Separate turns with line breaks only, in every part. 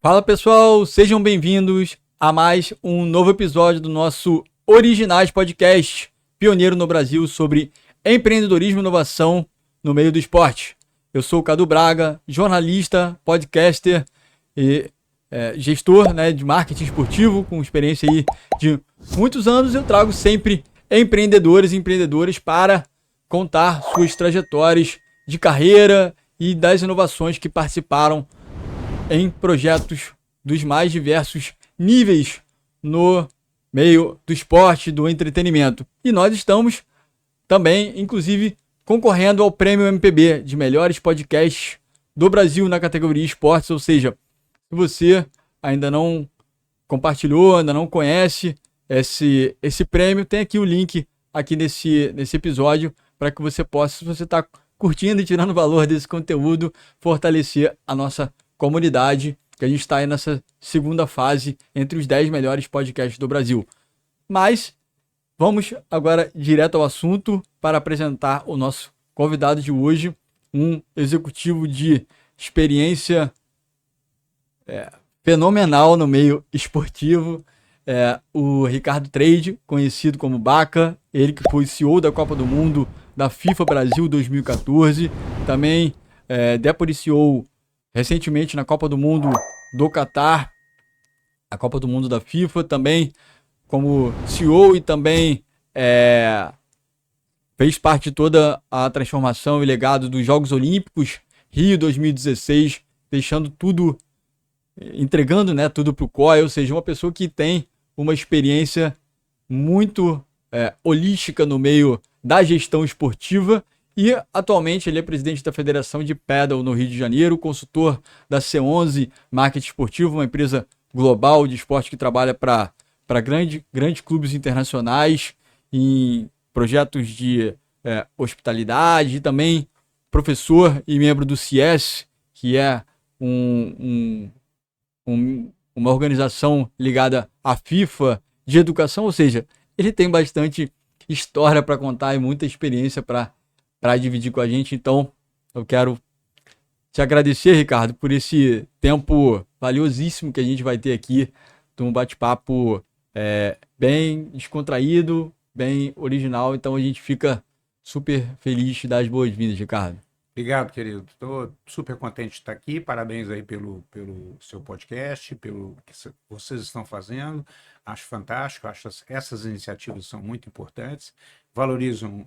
Fala pessoal, sejam bem-vindos a mais um novo episódio do nosso Originais Podcast, pioneiro no Brasil sobre empreendedorismo e inovação no meio do esporte. Eu sou o Cadu Braga, jornalista, podcaster e gestor, de marketing esportivo, com experiência aí de muitos anos. Eu trago sempre empreendedores e empreendedoras para contar suas trajetórias de carreira e das inovações que participaram em projetos dos mais diversos níveis no meio do esporte, do entretenimento. E nós estamos também, inclusive, concorrendo ao Prêmio MPB de melhores podcasts do Brasil na categoria esportes. Ou seja, se você ainda não compartilhou, ainda não conhece esse prêmio, tem aqui o link aqui nesse episódio para que você possa, se você está curtindo e tirando valor desse conteúdo, fortalecer a nossa comunidade, que a gente está aí nessa segunda fase entre os 10 melhores podcasts do Brasil. Mas vamos agora direto ao assunto para apresentar o nosso convidado de hoje, um executivo de experiência fenomenal no meio esportivo, o Ricardo Trade, conhecido como Baca, ele que foi CEO da Copa do Mundo da FIFA Brasil 2014, também Deputy CEO recentemente na Copa do Mundo do Catar, a Copa do Mundo da FIFA, também como CEO e também fez parte de toda a transformação e legado dos Jogos Olímpicos Rio 2016, deixando tudo, entregando tudo para o COI, ou seja, uma pessoa que tem uma experiência muito holística no meio da gestão esportiva. E atualmente ele é presidente da Federação de Paddle no Rio de Janeiro, consultor da C11 Marketing Esportivo, uma empresa global de esporte que trabalha para grandes clubes internacionais em projetos de hospitalidade, e também professor e membro do CIES, que é uma organização ligada à FIFA de educação. Ou seja, ele tem bastante história para contar e muita experiência para dividir com a gente. Então, eu quero te agradecer, Ricardo, por esse tempo valiosíssimo que a gente vai ter aqui, de um bate-papo bem descontraído, bem original. Então, a gente fica super feliz de dar as boas-vindas, Ricardo.
Obrigado, querido. Estou super contente de estar aqui. Parabéns aí pelo seu podcast, pelo que vocês estão fazendo. Acho fantástico, acho essas iniciativas são muito importantes. Valorizam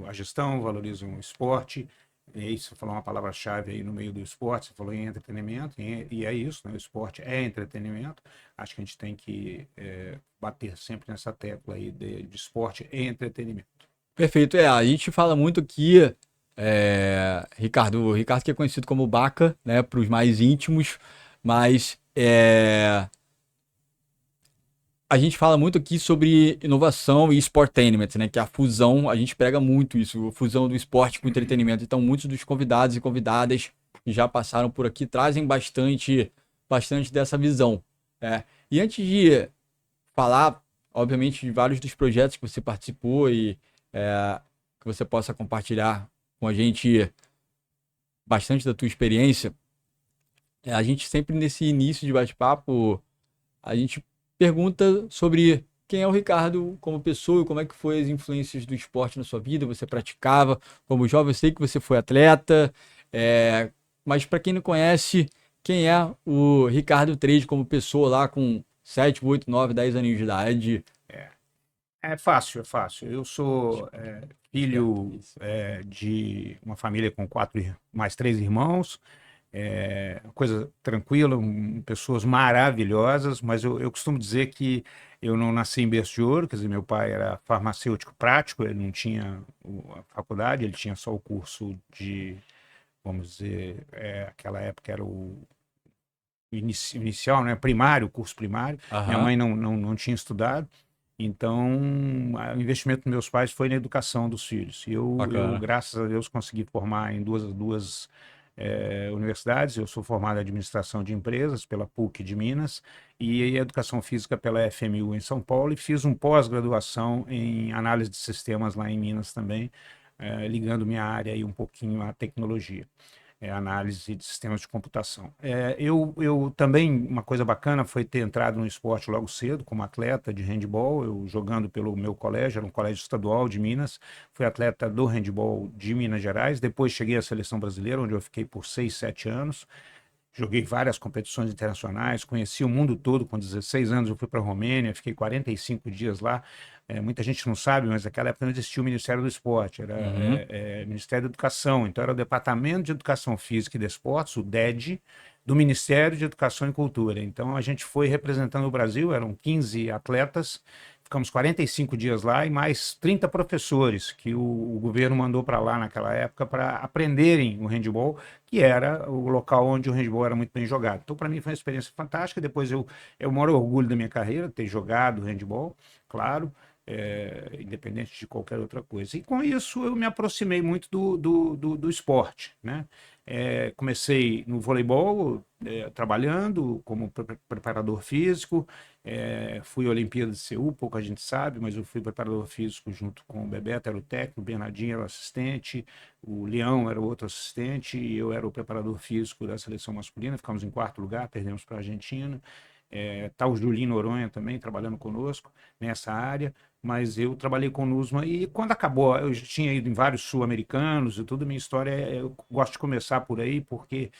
a gestão, valorizam o esporte. E aí você falou uma palavra-chave aí no meio do esporte, você falou em entretenimento, e é isso, né? O esporte é entretenimento. Acho que a gente tem que bater sempre nessa tecla aí de esporte e entretenimento.
Perfeito. A gente fala muito aqui, o Ricardo que é conhecido como Baca, né, para os mais íntimos, mas a gente fala muito aqui sobre inovação e sportainment, né, que é a fusão. A gente prega muito isso, a fusão do esporte com o entretenimento. Então, muitos dos convidados e convidadas que já passaram por aqui trazem bastante dessa visão. E antes de falar, obviamente, de vários dos projetos que você participou e que você possa compartilhar com a gente bastante da tua experiência, a gente sempre nesse início de bate-papo, a gente pergunta sobre quem é o Ricardo como pessoa, como é que foi as influências do esporte na sua vida. Você praticava como jovem, eu sei que você foi atleta, mas para quem não conhece, quem é o Ricardo Trade como pessoa lá com 7, 8, 9, 10 aninhos de idade?
É fácil, é fácil. Eu sou filho de uma família com mais 3 irmãos, coisa tranquila, pessoas maravilhosas, mas eu costumo dizer que eu não nasci em berço de ouro. Quer dizer, meu pai era farmacêutico prático, ele não tinha a faculdade, ele tinha só o curso de, vamos dizer, aquela época era o inicial, né, primário, o curso primário. Minha mãe não tinha estudado. Então, o investimento dos meus pais foi na educação dos filhos. E eu, graças a Deus, consegui formar em duas universidades. Eu sou formado em administração de empresas pela PUC de Minas e educação física pela FMU em São Paulo, e fiz um pós-graduação em análise de sistemas lá em Minas também, ligando minha área aí um pouquinho à tecnologia. análise de sistemas de computação. Eu também, uma coisa bacana foi ter entrado no esporte logo cedo, como atleta de handebol, eu jogando pelo meu colégio, era um colégio estadual de Minas, fui atleta do handebol de Minas Gerais, depois cheguei à seleção brasileira, onde eu fiquei por 6, 7 anos, joguei várias competições internacionais, conheci o mundo todo. Com 16 anos eu fui para a Romênia, fiquei 45 dias lá. Muita gente não sabe, mas naquela época não existia o Ministério do Esporte, era
Uhum.
Ministério da Educação. Então era o Departamento de Educação Física e Desportos, o DED, do Ministério de Educação e Cultura. Então a gente foi representando o Brasil, eram 15 atletas, ficamos 45 dias lá e mais 30 professores que o governo mandou para lá naquela época para aprenderem o handebol, que era o local onde o handebol era muito bem jogado. Então, para mim, foi uma experiência fantástica. Depois, eu moro orgulho da minha carreira, ter jogado handebol, claro, independente de qualquer outra coisa. E com isso, eu me aproximei muito do esporte, né? Comecei no voleibol, trabalhando como preparador físico, fui à Olimpíada de Seul, pouca gente sabe, mas eu fui preparador físico junto com o Bebeto, era o técnico, o Bernardinho era o assistente, o Leão era o outro assistente, e eu era o preparador físico da seleção masculina. Ficamos em quarto lugar, perdemos para a Argentina. Tá o Julinho Noronha também trabalhando conosco nessa área, mas eu trabalhei com o NUSMA e quando acabou, eu já tinha ido em vários sul-americanos e tudo. Minha história, eu gosto de começar por aí, porque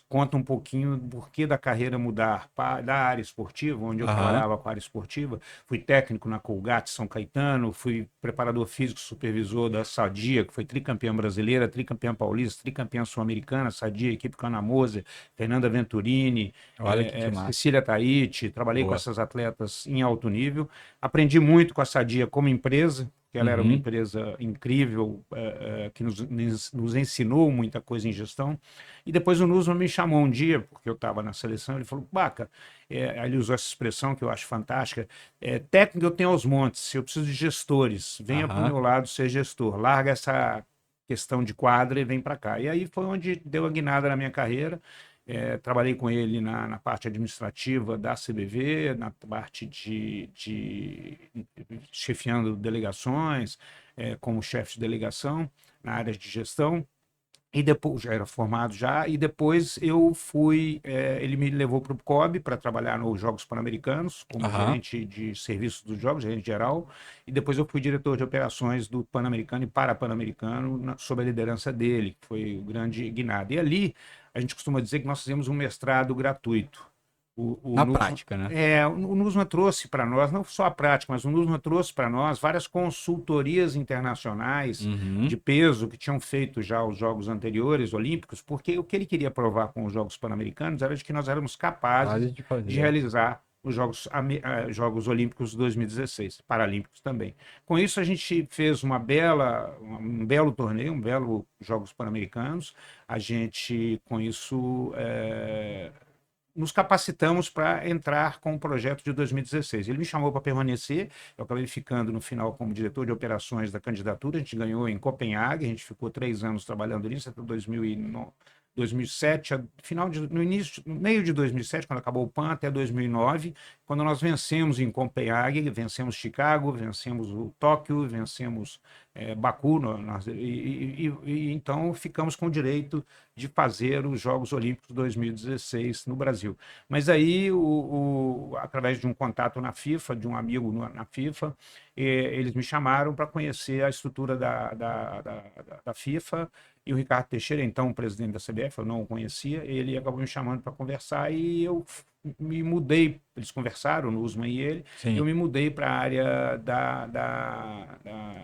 conta um pouquinho do porquê da carreira mudar da área esportiva, onde eu
Aham.
trabalhava com a área esportiva. Fui técnico na Colgate São Caetano, fui preparador físico, supervisor da Sadia, que foi tricampeã brasileira, tricampeã paulista, tricampeã sul-americana, Sadia, equipe Cana Moser, Fernanda Venturini,
Olha que massa.
Cecília Tahiti. Trabalhei com
Boa.
essas atletas em alto nível. Aprendi muito com a Sadia como empresa, que ela era uma
Uhum.
empresa incrível, que nos ensinou muita coisa em gestão. E depois o Nusman me chamou um dia, porque eu estava na seleção, ele falou: Baca, ele usou essa expressão que eu acho fantástica, técnico eu tenho aos montes, eu preciso de gestores, venha para o
Aham.
meu lado ser gestor, larga essa questão de quadra e vem para cá. E aí foi onde deu a guinada na minha carreira. Trabalhei com ele na parte administrativa da CBV, na parte de chefiando delegações, como chefe de delegação, na área de gestão. E depois, já era formado já, e depois eu fui, ele me levou para o COB para trabalhar nos Jogos Pan-Americanos, como
Aham.
gerente de serviços dos Jogos, gerente geral, e depois eu fui diretor de operações do Pan-Americano e Para-Pan-Americano, sob a liderança dele, que foi o grande guinado. E ali, a gente costuma dizer que nós fizemos um mestrado gratuito. O
Na
NUSMA,
prática, né?
o NUSMA trouxe para nós, não só a prática, mas o NUSMA trouxe para nós várias consultorias internacionais
Uhum.
de peso que tinham feito já os Jogos anteriores olímpicos, porque o que ele queria provar com os Jogos Pan-Americanos era de que nós éramos capazes
Quase de
de
fazer.
realizar os Jogos Olímpicos de 2016, Paralímpicos também. Com isso, a gente fez um belo torneio, um belo Jogos Pan-Americanos. A gente, com isso, nos capacitamos para entrar com o projeto de 2016. Ele me chamou para permanecer, eu acabei ficando no final como diretor de operações da candidatura. A gente ganhou em Copenhague, a gente ficou 3 anos trabalhando nisso, até 2007, no início, no meio de 2007, quando acabou o PAN, até 2009, quando nós vencemos em Copenhague, vencemos Chicago, vencemos o Tóquio, vencemos Baku, então ficamos com o direito de fazer os Jogos Olímpicos 2016 no Brasil. Mas aí, através de um contato na FIFA, de um amigo na FIFA, eles me chamaram para conhecer a estrutura da FIFA, e o Ricardo Teixeira, então o presidente da CBF, eu não o conhecia, ele acabou me chamando para conversar e eu me mudei. Eles conversaram, o Usman e ele, eu
Sim.
me mudei para a área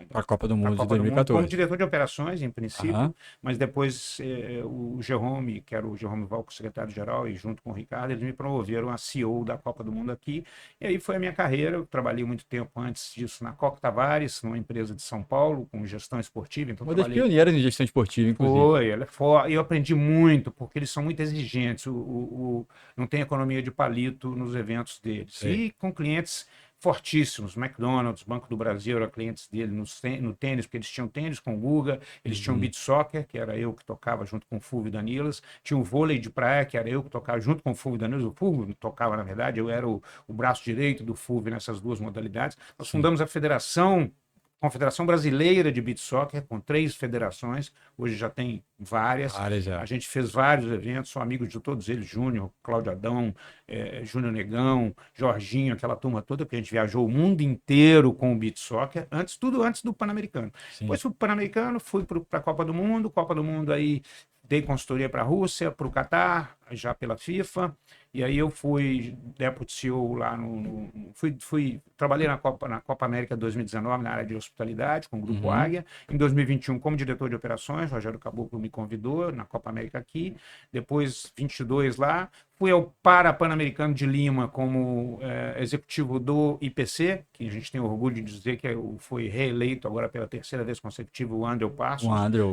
Para a Copa do
da
Mundo de
Copa do Mundo como
2014.
diretor de operações, em
Aham.
princípio, mas depois o Jerome, que era o Jerome Valco, secretário-geral, e junto com o Ricardo, eles me promoveram a CEO da Copa do Mundo aqui, e aí foi a minha carreira. Eu trabalhei muito tempo antes disso na Coca Tavares, numa empresa de São Paulo, com gestão esportiva, então
Uma das
trabalhei.
pioneiras em gestão esportiva, inclusive.
Ela é forte. Eu aprendi muito, porque eles são muito exigentes. Não tem economia de palito nos eventos deles.
Sei.
E com clientes fortíssimos, McDonald's, Banco do Brasil, eram clientes dele no tênis, porque eles tinham tênis com o Guga, eles tinham
Uhum.
beach soccer, que era eu que tocava junto com o Fulvio Danilas, tinha o vôlei de praia, que era eu que tocava junto com o Fulvio Danilas. O Fulvio tocava, na verdade, eu era o braço direito do Fulvio nessas duas modalidades. Nós
Sim.
fundamos a Federação Confederação Brasileira de Beach Soccer, com 3 federações, hoje já tem várias.
Já.
A gente fez vários eventos, sou amigo de todos eles, Júnior, Cláudio Adão, Júnior Negão, Jorginho, aquela turma toda, porque a gente viajou o mundo inteiro com o Beach Soccer, tudo antes do Pan-Americano. Depois fui para o Pan-Americano, fui para a Copa do Mundo aí dei consultoria para a Rússia, para o Catar, já pela FIFA, e aí eu fui Deputy CEO lá trabalhei na Copa América 2019 na área de hospitalidade com o Grupo Águia, em 2021 como diretor de operações, Rogério Caboclo me convidou na Copa América aqui, depois 22 lá, fui ao Pan-Americano de Lima como executivo do IPC, que a gente tem orgulho de dizer que foi reeleito agora pela 3ª vez consecutiva o André Passos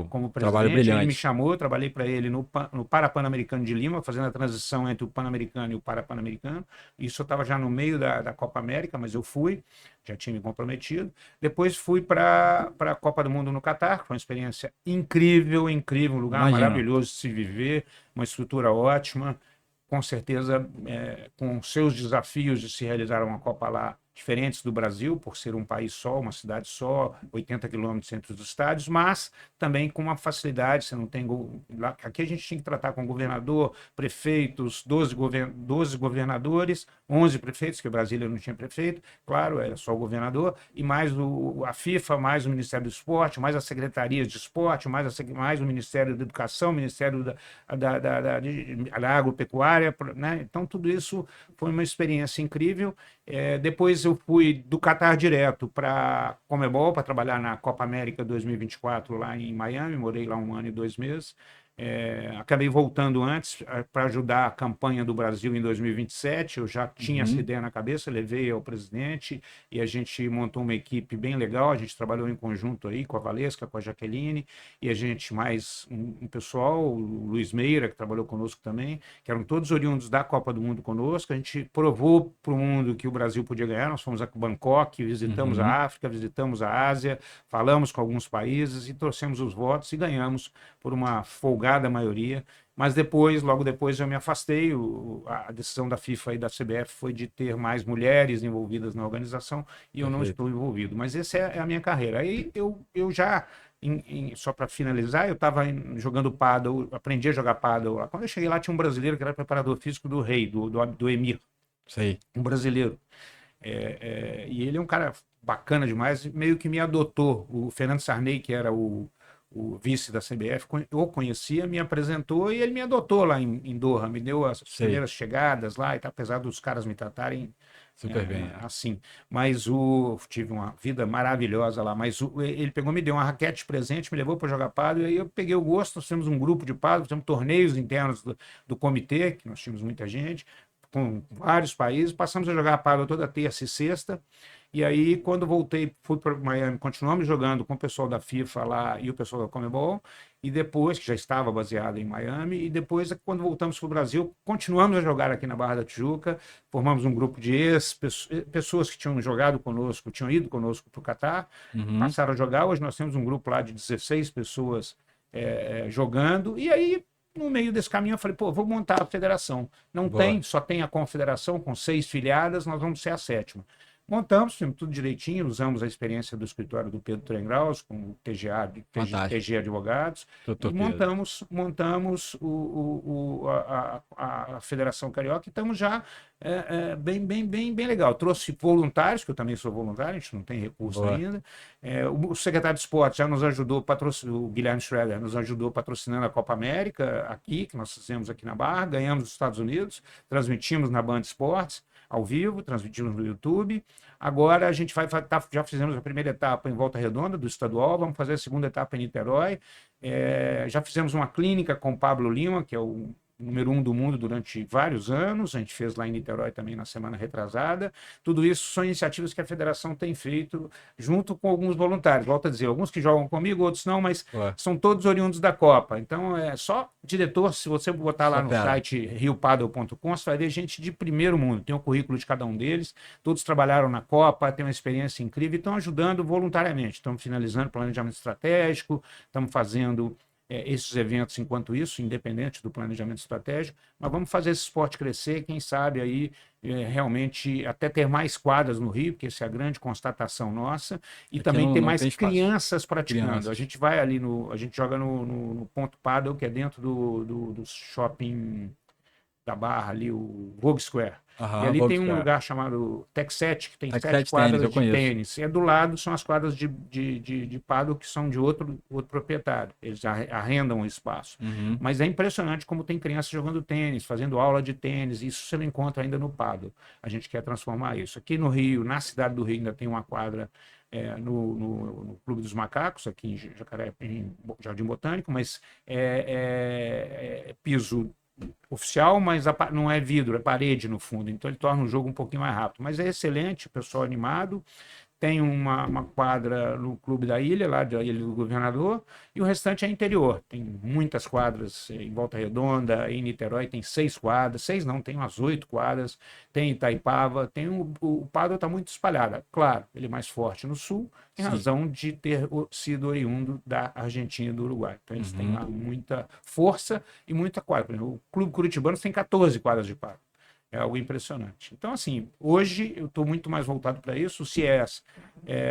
como presidente.
Trabalho brilhante.
Ele me chamou, eu trabalhei para ele no Pan-Americano de Lima, fazendo a transição entre o Pan-Americano e o Pan-Americano. Isso eu estava já no meio da Copa América, mas eu fui, já tinha me comprometido. Depois fui para a Copa do Mundo no Catar, que foi uma experiência incrível, um lugar maravilhoso de se viver, uma estrutura ótima, com certeza com seus desafios de se realizar uma Copa lá diferentes do Brasil, por ser um país só, uma cidade só, 80 quilômetros entre os estádios, mas também com uma facilidade, você não tem... Aqui a gente tinha que tratar com governador, prefeitos, 12 governadores, 11 prefeitos, que Brasília não tinha prefeito, claro, era só o governador, e mais a FIFA, mais o Ministério do Esporte, mais as secretarias de esporte, mais o Ministério da Educação, o Ministério da Agropecuária, né? Então tudo isso foi uma experiência incrível. Depois eu fui do Catar direto para Conmebol, para trabalhar na Copa América 2024 lá em Miami, morei lá 1 ano e 2 meses. Acabei voltando antes para ajudar a campanha do Brasil em 2027, eu já tinha essa ideia na cabeça, levei ao presidente e a gente montou uma equipe bem legal, a gente trabalhou em conjunto aí com a Valesca, com a Jaqueline, e a gente mais um pessoal, o Luiz Meira, que trabalhou conosco também, que eram todos oriundos da Copa do Mundo conosco, a gente provou para o mundo que o Brasil podia ganhar, nós fomos a Bangkok, visitamos a África, visitamos a Ásia, falamos com alguns países e trouxemos os votos e ganhamos por uma folgada maioria, mas logo depois eu me afastei, a decisão da FIFA e da CBF foi de ter mais mulheres envolvidas na organização e eu não estou envolvido, mas essa é a minha carreira. Aí eu já, só para finalizar, eu estava jogando paddle, aprendi a jogar paddle lá. Quando eu cheguei lá tinha um brasileiro que era preparador físico do Rei, do Emir, um brasileiro, e ele é um cara bacana demais, meio que me adotou. O Fernando Sarney, que era o vice da CBF, eu conhecia, me apresentou e ele me adotou lá em Doha, me deu as primeiras chegadas lá, e tá, apesar dos caras me tratarem
super bem
assim, mas tive uma vida maravilhosa lá, mas ele me deu uma raquete de presente, me levou para jogar paddle, e aí eu peguei o gosto, nós temos um grupo de paddle, temos torneios internos do comitê, que nós tínhamos muita gente, com vários países, passamos a jogar paddle toda terça e sexta. E aí, quando voltei, fui para Miami, continuamos jogando com o pessoal da FIFA lá e o pessoal da Conmebol, e depois, que já estava baseado em Miami, e depois, quando voltamos para o Brasil, continuamos a jogar aqui na Barra da Tijuca, formamos um grupo de pessoas que tinham jogado conosco, tinham ido conosco para o Catar, passaram a jogar. Hoje nós temos um grupo lá de 16 pessoas jogando, e aí, no meio desse caminho, eu falei, vou montar a federação. Só tem a confederação com 6 filiadas, nós vamos ser a 7ª. Montamos, fizemos tudo direitinho, usamos a experiência do escritório do Pedro Trengraus, com o TG Advogados, e montamos a Federação Carioca, e estamos já bem legal. Trouxe voluntários, que eu também sou voluntário, a gente não tem recurso ainda. O secretário de Esporte já nos ajudou, o Guilherme Schroeder nos ajudou patrocinando a Copa América aqui, que nós fizemos aqui na Barra, ganhamos nos Estados Unidos, transmitimos na Band Esportes, ao vivo, transmitimos no YouTube. Agora a gente já fizemos a primeira etapa em Volta Redonda, do estadual, vamos fazer a segunda etapa em Niterói. Já fizemos uma clínica com o Pablo Lima, que é o número 1 do mundo durante vários anos, a gente fez lá em Niterói também na semana retrasada. Tudo isso são iniciativas que a federação tem feito junto com alguns voluntários, volto a dizer, alguns que jogam comigo, outros não, mas são todos oriundos da Copa. Então é só diretor, se você botar lá no site riopaddle.com, você vai ver gente de primeiro mundo, tem o currículo de cada um deles, todos trabalharam na Copa, têm uma experiência incrível e estão ajudando voluntariamente. Estamos finalizando o planejamento estratégico, estamos fazendo esses eventos enquanto isso, independente do planejamento estratégico, mas vamos fazer esse esporte crescer, quem sabe aí realmente até ter mais quadras no Rio, porque essa é a grande constatação nossa, e
Aqui
também ter
não
mais
tem espaço.
crianças praticando.
Crianças.
A gente vai ali a gente joga no Ponto Paddle, que é dentro do shopping da Barra ali, o Vogue Square. E ali tem um lugar chamado Tech 7, que tem
Tech
7
7 tênis, eu
quadras de
conheço.
tênis. E do lado são as quadras de paddle, que são de outro proprietário. Eles arrendam o espaço.
Uhum.
Mas é impressionante como tem crianças jogando tênis, fazendo aula de tênis. Isso você não encontra ainda no paddle. A gente quer transformar isso. Aqui no Rio, na cidade do Rio, ainda tem uma quadra no Clube dos Macacos, aqui em Jacaré, em Jardim Botânico, mas piso oficial, mas não é vidro, é parede no fundo, então ele torna o jogo um pouquinho mais rápido. Mas é excelente, o pessoal animado. Tem uma quadra no Clube da Ilha, lá da Ilha do Governador, e o restante é interior. Tem muitas quadras em Volta Redonda, em Niterói tem 6 quadras, 6 não, tem umas 8 quadras, tem Itaipava, o pádel está muito espalhado. Claro, ele é mais forte no sul, em razão de ter sido oriundo da Argentina e do Uruguai. Então eles têm lá muita força e muita quadra. Por exemplo, o Clube Curitibano tem 14 quadras de pádel. É algo impressionante. Então, assim, hoje eu estou muito mais voltado para isso. O CIES,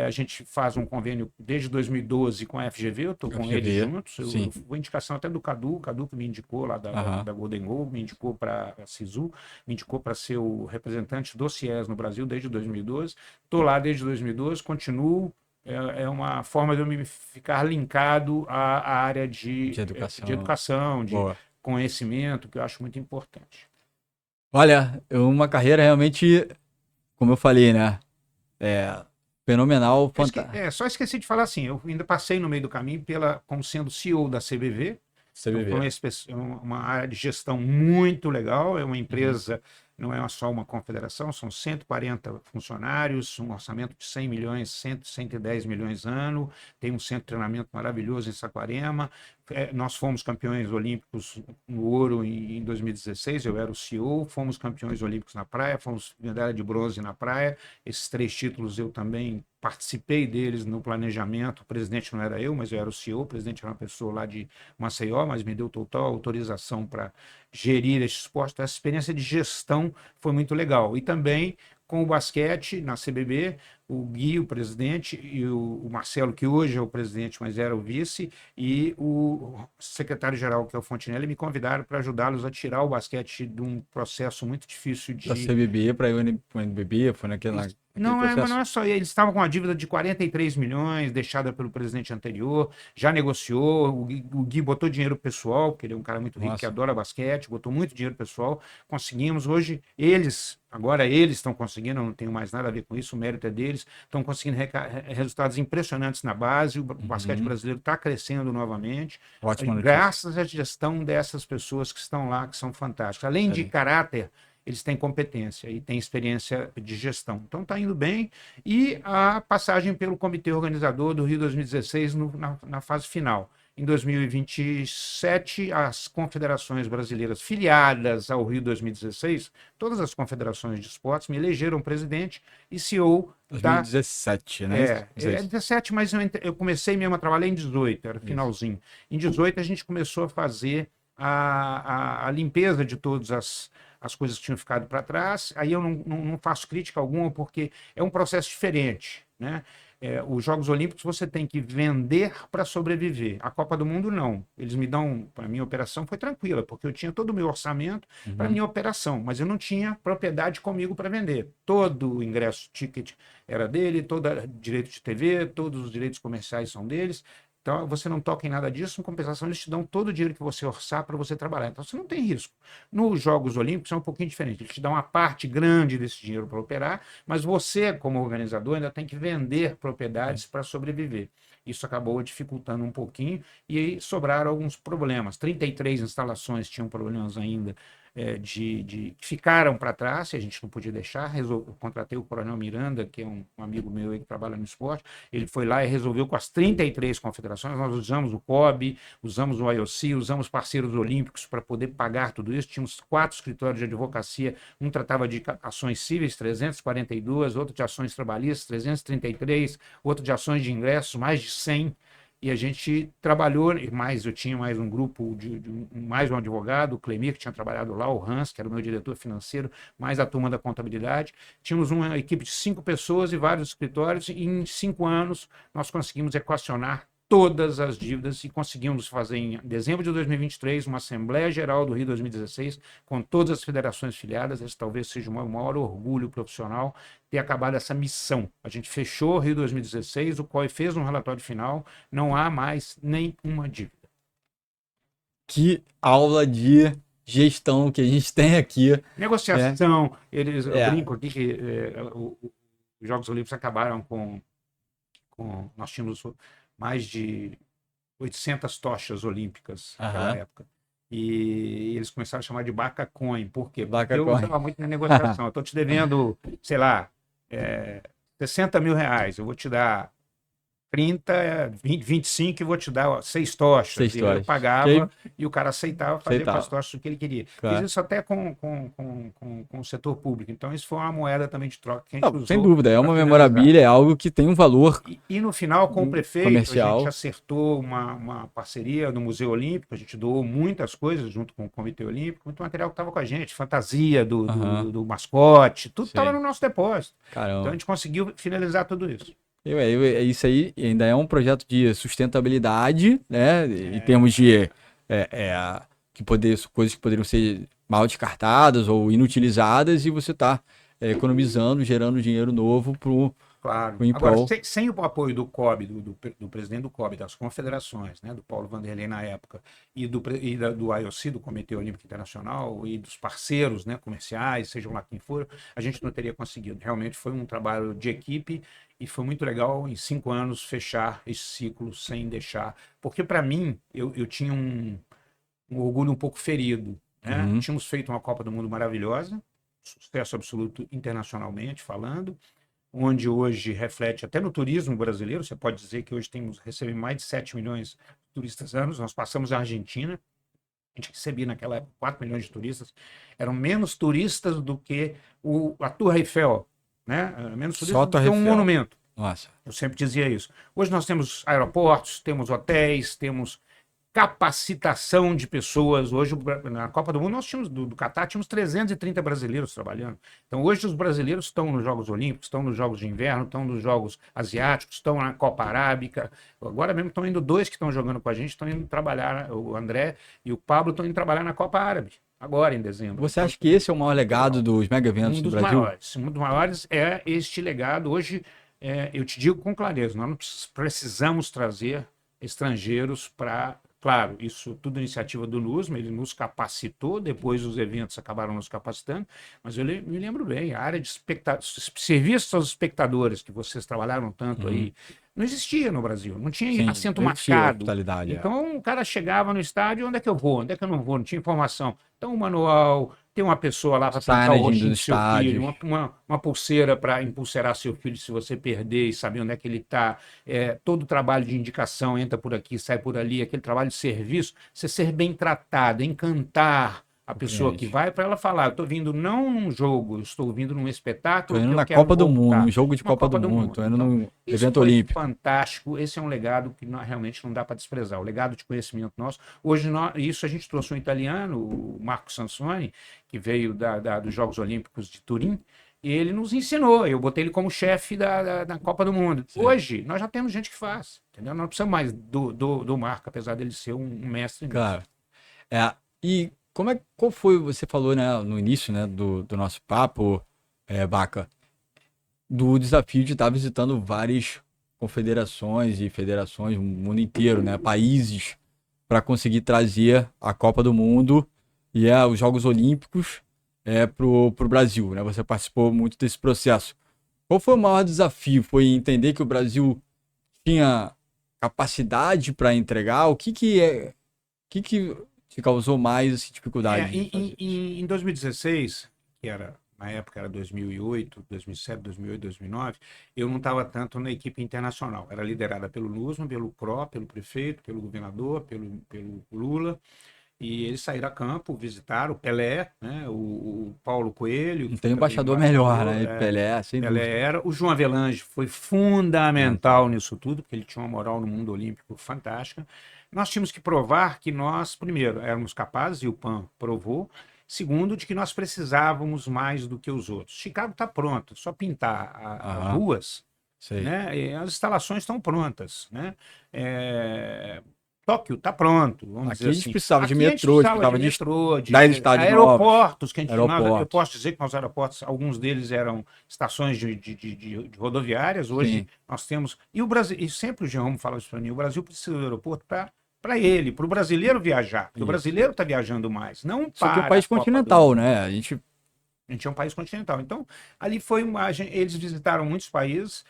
a gente faz um convênio desde 2012 com a FGV, eu estou com eles juntos. Eu vou indicação até do Cadu, o Cadu que me indicou lá da Golden Goal, me indicou para a Sisu, me indicou para ser o representante do CIES no Brasil desde 2012. Estou lá desde 2012, continuo. É uma forma de eu me ficar linkado à área de educação, de conhecimento, que eu acho muito importante.
Olha, uma carreira realmente, como eu falei, né? Fenomenal, fantástico.
Só esqueci de falar assim, eu ainda passei no meio do caminho como sendo CEO da CBV. Então, uma área de gestão muito legal, é uma empresa, não é só uma confederação, são 140 funcionários, um orçamento de 100 milhões, 110 milhões ano, tem um centro de treinamento maravilhoso em Saquarema. Nós fomos campeões olímpicos no ouro em 2016, eu era o CEO, fomos campeões olímpicos na praia, fomos medalha de bronze na praia, esses 3 títulos eu também participei deles no planejamento, o presidente não era eu, mas eu era o CEO, o presidente era uma pessoa lá de Maceió, mas me deu total autorização para gerir este esporte. Então, essa experiência de gestão foi muito legal. E também com o basquete na CBB, o Gui, o presidente, e o Marcelo, que hoje é o presidente, mas era o vice, e o secretário-geral, que é o Fontinelli, me convidaram para ajudá-los a tirar o basquete de um processo muito difícil de...
Da CBB para o NBB, foi naquela...
Não, mas não é só eles estavam com uma dívida de 43 milhões deixada pelo presidente anterior, já negociou, o Gui botou dinheiro pessoal, porque ele é um cara muito rico que adora basquete, botou muito dinheiro pessoal, conseguimos. Hoje agora eles estão conseguindo, eu não tenho mais nada a ver com isso, o mérito é deles, estão conseguindo resultados impressionantes na base, o basquete brasileiro está crescendo novamente, graças à gestão dessas pessoas que estão lá, que são fantásticas. Além de caráter, eles têm competência e têm experiência de gestão. Então está indo bem. E a passagem pelo comitê organizador do Rio 2016 na fase final. Em 2027, as confederações brasileiras filiadas ao Rio 2016, todas as confederações de esportes, me elegeram presidente e CEO
2017, né?
17, mas eu comecei mesmo a trabalhar em 18, era finalzinho. Em 18 a gente começou a fazer a limpeza de todas as coisas que tinham ficado para trás. Aí eu não faço crítica alguma, porque é um processo diferente, né? Os Jogos Olímpicos você tem que vender para sobreviver. A Copa do Mundo, não. Eles me dão... A minha operação foi tranquila, porque eu tinha todo o meu orçamento para a minha operação, mas eu não tinha propriedade comigo para vender. Todo o ingresso, ticket era dele, todo direito de TV, todos os direitos comerciais são deles. Então, você não toca em nada disso, em compensação, eles te dão todo o dinheiro que você orçar para você trabalhar. Então, você não tem risco. Nos Jogos Olímpicos é um pouquinho diferente. Eles te dão uma parte grande desse dinheiro para operar, mas você, como organizador, ainda tem que vender propriedades para sobreviver. Isso acabou dificultando um pouquinho e aí sobraram alguns problemas. 33 instalações tinham problemas ainda que ficaram para trás, e a gente não podia deixar. Eu contratei o Coronel Miranda, que é um amigo meu aí que trabalha no esporte. Ele foi lá e resolveu com as 33 confederações. Nós usamos o COB, usamos o IOC, usamos parceiros olímpicos para poder pagar tudo isso. Tínhamos 4 escritórios de advocacia, um tratava de ações cíveis, 342, outro de ações trabalhistas, 333, outro de ações de ingressos, mais de 100. e a gente trabalhou, eu tinha mais um grupo, mais um advogado, o Clemir, que tinha trabalhado lá, o Hans, que era o meu diretor financeiro, mais a turma da contabilidade. Tínhamos uma equipe de 5 pessoas e vários escritórios, e em 5 anos nós conseguimos equacionar todas as dívidas e conseguimos fazer em dezembro de 2023 uma Assembleia Geral do Rio 2016 com todas as federações filiadas. Esse talvez seja o maior orgulho profissional ter acabado essa missão. A gente fechou o Rio 2016, o COI fez um relatório final, não há mais nenhuma dívida.
Que aula de gestão que a gente tem aqui.
Negociação, eu brinco aqui que os Jogos Olímpicos acabaram com nós tínhamos mais de 800 tochas olímpicas naquela época. E eles começaram a chamar de Baca Coin. Por quê? Porque eu estava muito na negociação. Eu estou te devendo, sei lá, 60 mil reais. Eu vou te dar 30, 20, 25 e vou te dar 6 tochas. E eu pagava e o cara aceitava fazer com as tochas o que ele queria. Claro. Fiz isso até com o setor público. Então, isso foi uma moeda também de troca que a gente usou.
Sem dúvida, é uma memorabilia, é algo que tem um valor
e no final, com o prefeito,
comercial.
A gente acertou uma parceria no Museu Olímpico, a gente doou muitas coisas junto com o Comitê Olímpico, muito material que estava com a gente, fantasia do mascote, tudo estava no nosso depósito.
Caramba.
Então, a gente conseguiu finalizar tudo isso.
Isso aí ainda é um projeto de sustentabilidade, né? Em termos de coisas que poderiam ser mal descartadas ou inutilizadas, e você está economizando, gerando dinheiro novo para o
Claro. Agora, sem o apoio do COB, do presidente do COB, das confederações, né, do Paulo Vanderlei na época, e do IOC, do Comitê Olímpico Internacional, e dos parceiros, né, comerciais, sejam lá quem for, a gente não teria conseguido. Realmente foi um trabalho de equipe e foi muito legal, em 5 anos, fechar esse ciclo sem deixar. Porque, para mim, eu tinha um orgulho um pouco ferido. Né? Tínhamos feito uma Copa do Mundo maravilhosa, sucesso absoluto internacionalmente falando, onde hoje reflete até no turismo brasileiro. Você pode dizer que hoje recebemos mais de 7 milhões de turistas anos. Nós passamos a Argentina, a gente recebia naquela época 4 milhões de turistas, eram menos turistas do que a Torre Eiffel, né? Menos turistas do que um monumento.
Nossa.
Eu sempre dizia isso. Hoje nós temos aeroportos, temos hotéis, temos capacitação de pessoas. Hoje, na Copa do Mundo, nós tínhamos, do Catar, tínhamos 330 brasileiros trabalhando. Então, hoje os brasileiros estão nos Jogos Olímpicos, estão nos Jogos de Inverno, estão nos Jogos Asiáticos, estão na Copa Arábica. Agora mesmo estão indo 2 que estão jogando com a gente, estão indo trabalhar, o André e o Pablo estão indo trabalhar na Copa Árabe, agora em dezembro.
Você acha que esse é o maior legado dos mega eventos do Brasil?
Um dos maiores é este legado. Hoje, eu te digo com clareza, nós não precisamos trazer estrangeiros para... Claro, isso tudo iniciativa do NUSMA, ele nos capacitou, depois os eventos acabaram nos capacitando, mas eu me lembro bem, a área de serviço aos espectadores, que vocês trabalharam tanto aí, não existia no Brasil, não tinha assento marcado. Então o cara chegava no estádio, onde é que eu vou, onde é que eu não vou, não tinha informação. Então o manual, tem uma pessoa lá para pintar o rostinho do seu filho, uma pulseira para impulseirar seu filho se você perder e saber onde é que ele está. Todo o trabalho de indicação entra por aqui, sai por ali, aquele trabalho de serviço, você ser bem tratado, encantar a pessoa que vai, para ela falar, eu estou vindo não num jogo, eu estou vindo num espetáculo.
Estou indo na Copa do Mundo, num jogo de Copa do Mundo, estou indo num evento olímpico.
Fantástico, esse é um legado que realmente não dá para desprezar, o legado de conhecimento nosso. Hoje, isso a gente trouxe um italiano, o Marco Sansoni, que veio dos Jogos Olímpicos de Turim, e ele nos ensinou, eu botei ele como chefe da Copa do Mundo. Sim. Hoje, nós já temos gente que faz, entendeu? Não precisamos mais do Marco, apesar dele ser um mestre.
Claro. E qual foi, você falou, né, no início, né, do nosso papo, Baca, do desafio de estar visitando várias confederações e federações no mundo inteiro, né, países, para conseguir trazer a Copa do Mundo e os Jogos Olímpicos para o Brasil, né? Você participou muito desse processo. Qual foi o maior desafio? Foi entender que o Brasil tinha capacidade para entregar? O que te causou mais dificuldade?
Em 2016, na época era 2008, 2007, 2008, 2009, eu não estava tanto na equipe internacional. Era liderada pelo NUSMA, pelo CRO, pelo prefeito, pelo governador, pelo Lula. E eles saíram a campo, visitaram o Pelé, né? O Paulo Coelho.
Não tem embaixador melhor, né? Pelé, sem
Pelé
dúvida.
era. O João Avelange foi fundamental nisso tudo, porque ele tinha uma moral no mundo olímpico fantástica. Nós tínhamos que provar que nós, primeiro, éramos capazes, e o PAN provou. Segundo, de que nós precisávamos mais do que os outros. Chicago está pronto, só pintar as ruas, né? E as instalações estão prontas, né? Tóquio está pronto, vamos
Aqui
dizer
a gente
assim.
precisava de
Aqui a gente
metrô,
precisava de metrô, de
10 estádios
aeroportos, que
Aeroportos.
eu posso dizer que nossos aeroportos, alguns deles eram estações de rodoviárias, hoje
Sim.
nós temos. E o Brasil, e sempre o Jerome fala isso para mim, o Brasil precisa do aeroporto para ele, para o brasileiro viajar, porque o brasileiro está viajando mais, não
Isso aqui é
para
um país
a Copa do
continental,
Mundo.
né? A gente
é um país continental. Então, ali eles visitaram muitos países.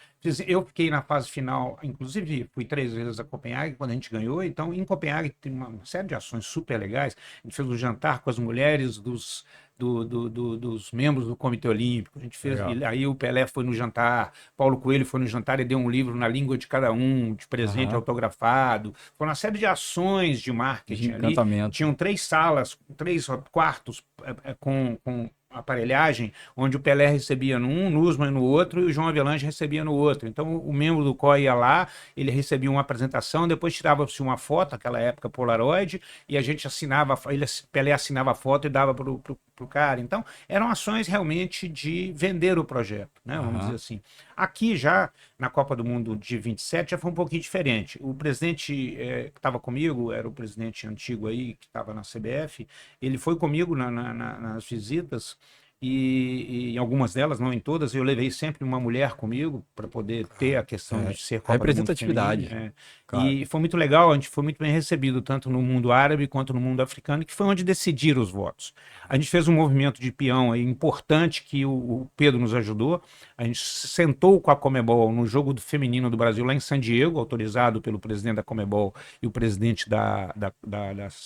Eu fiquei na fase final, inclusive fui 3 vezes a Copenhague quando a gente ganhou. Então, em Copenhague tem uma série de ações super legais. A gente fez um jantar com as mulheres dos membros do Comitê Olímpico. A gente fez. Aí o Pelé foi no jantar, Paulo Coelho foi no jantar e deu um livro na língua de cada um, de presente autografado. Foi uma série de ações de marketing ali. Tinham 3 salas, 3 quartos com aparelhagem, onde o Pelé recebia num, o Nussmann no outro e o João Avelange recebia no outro. Então, o membro do COI ia lá, ele recebia uma apresentação, depois tirava-se uma foto, naquela época Polaroid, e a gente assinava, Pelé assinava a foto e dava para o cara. Então, eram ações realmente de vender o projeto, né? Vamos dizer assim. Aqui já, na Copa do Mundo de 27, já foi um pouquinho diferente. O presidente que estava comigo, era o presidente antigo aí, que estava na CBF, ele foi comigo nas visitas, e em algumas delas, não em todas, eu levei sempre uma mulher comigo para poder ter a questão de ser Copa do Mundo feminina. E foi muito legal, a gente foi muito bem recebido, tanto no mundo árabe quanto no mundo africano, que foi onde decidiram os votos. A gente fez um movimento de peão aí importante que o Pedro nos ajudou. A gente sentou com a Conmebol no jogo do feminino do Brasil lá em San Diego, autorizado pelo presidente da Conmebol e o presidente da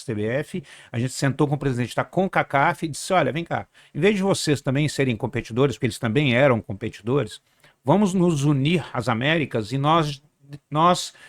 CBF. A gente sentou com o presidente da CONCACAF e disse, olha, vem cá, em vez de vocês também serem competidores, porque eles também eram competidores, vamos nos unir às Américas e nós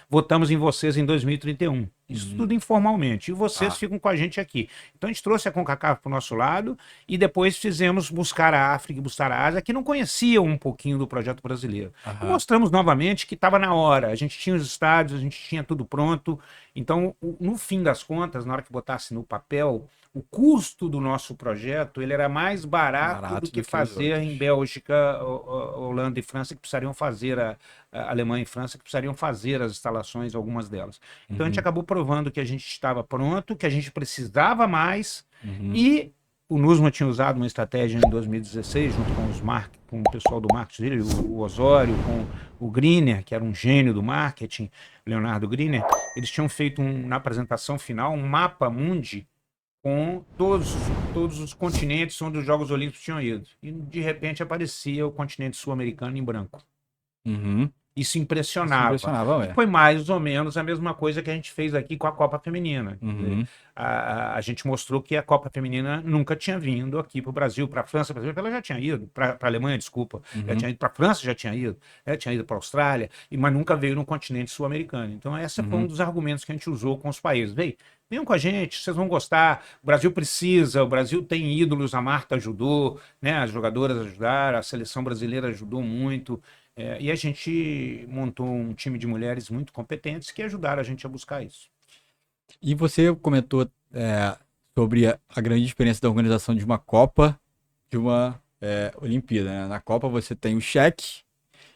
votamos em vocês em 2031. Isso tudo informalmente. E vocês ficam com a gente aqui. Então a gente trouxe a CONCACAF para o nosso lado e depois fizemos buscar a África e buscar a Ásia, que não conheciam um pouquinho do projeto brasileiro. E mostramos novamente que estava na hora. A gente tinha os estádios, a gente tinha tudo pronto. Então, no fim das contas, na hora que botasse no papel, o custo do nosso projeto ele era mais barato do que fazer em Bélgica, Holanda e França, que precisariam fazer a Alemanha e França, que precisariam fazer as instalações, algumas delas. Então a gente acabou provando que a gente estava pronto, que a gente precisava mais, e o Nussmann tinha usado uma estratégia em 2016, junto com o pessoal do marketing dele, o Osório, com o Griner, que era um gênio do marketing, Leonardo Griner. Eles tinham feito, na apresentação final, um mapa mundi com todos os continentes onde os Jogos Olímpicos tinham ido. E, de repente, aparecia o continente sul-americano em branco. Isso impressionava. Foi mais ou menos a mesma coisa que a gente fez aqui com a Copa Feminina. A gente mostrou que a Copa Feminina nunca tinha vindo aqui para o Brasil, para a França, ela já tinha ido, para a Alemanha, desculpa, já tinha ido para a França, já tinha ido, tinha ido para a Austrália, mas nunca veio no continente sul-americano. Então, esse foi um dos argumentos que a gente usou com os países. Venham com a gente, vocês vão gostar. O Brasil precisa, o Brasil tem ídolos, a Marta ajudou, né? As jogadoras ajudaram, a seleção brasileira ajudou muito. E a gente montou um time de mulheres muito competentes que ajudaram a gente a buscar isso.
E você comentou sobre a grande diferença da organização de uma Copa de uma Olimpíada, né? Na Copa você tem o cheque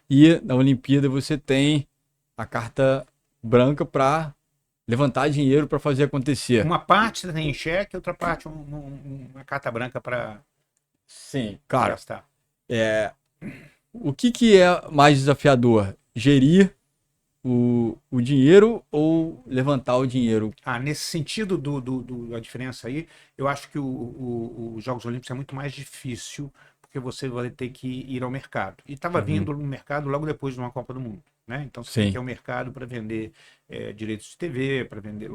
e na Olimpíada você tem a carta branca para levantar dinheiro para fazer acontecer.
Uma parte tem em cheque, outra parte uma carta branca para
gastar. O que é mais desafiador? Gerir o dinheiro ou levantar o dinheiro?
Nesse sentido da diferença aí, eu acho que os Jogos Olímpicos é muito mais difícil, porque você vai ter que ir ao mercado. E estava vindo no mercado logo depois de uma Copa do Mundo. Né? Então você tem que ir ao mercado para vender direitos de TV, para vender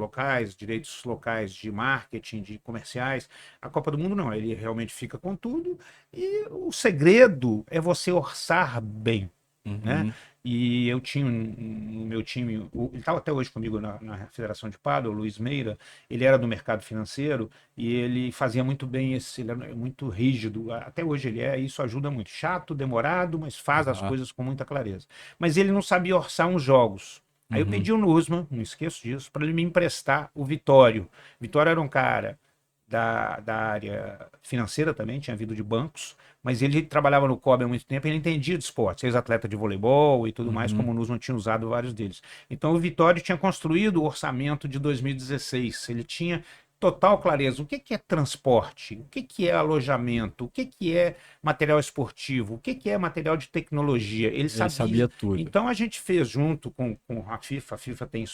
direitos locais de marketing, de comerciais. A Copa do Mundo não, ele realmente fica com tudo e o segredo é você orçar bem. Né? E eu tinha no meu time, ele estava até hoje comigo na Federação de Pádel, o Luiz Meira. Ele era do mercado financeiro e ele fazia muito bem ele era muito rígido, até hoje ele é, e isso ajuda muito. Chato, demorado, mas faz as coisas com muita clareza. Mas ele não sabia orçar uns jogos. Aí eu pedi o Nusman, não esqueço disso, para ele me emprestar o Vitório. Vitório era um cara da área financeira também, tinha vindo de bancos, mas ele trabalhava no COB há muito tempo, ele entendia de esportes, ex-atleta de voleibol e tudo mais, como o Nusman tinha usado vários deles. Então o Vitório tinha construído o orçamento de 2016, ele tinha total clareza. O que é transporte? O que é alojamento? O que é material esportivo? O que é material de tecnologia? Ele
sabia tudo.
Então a gente fez junto com a FIFA tem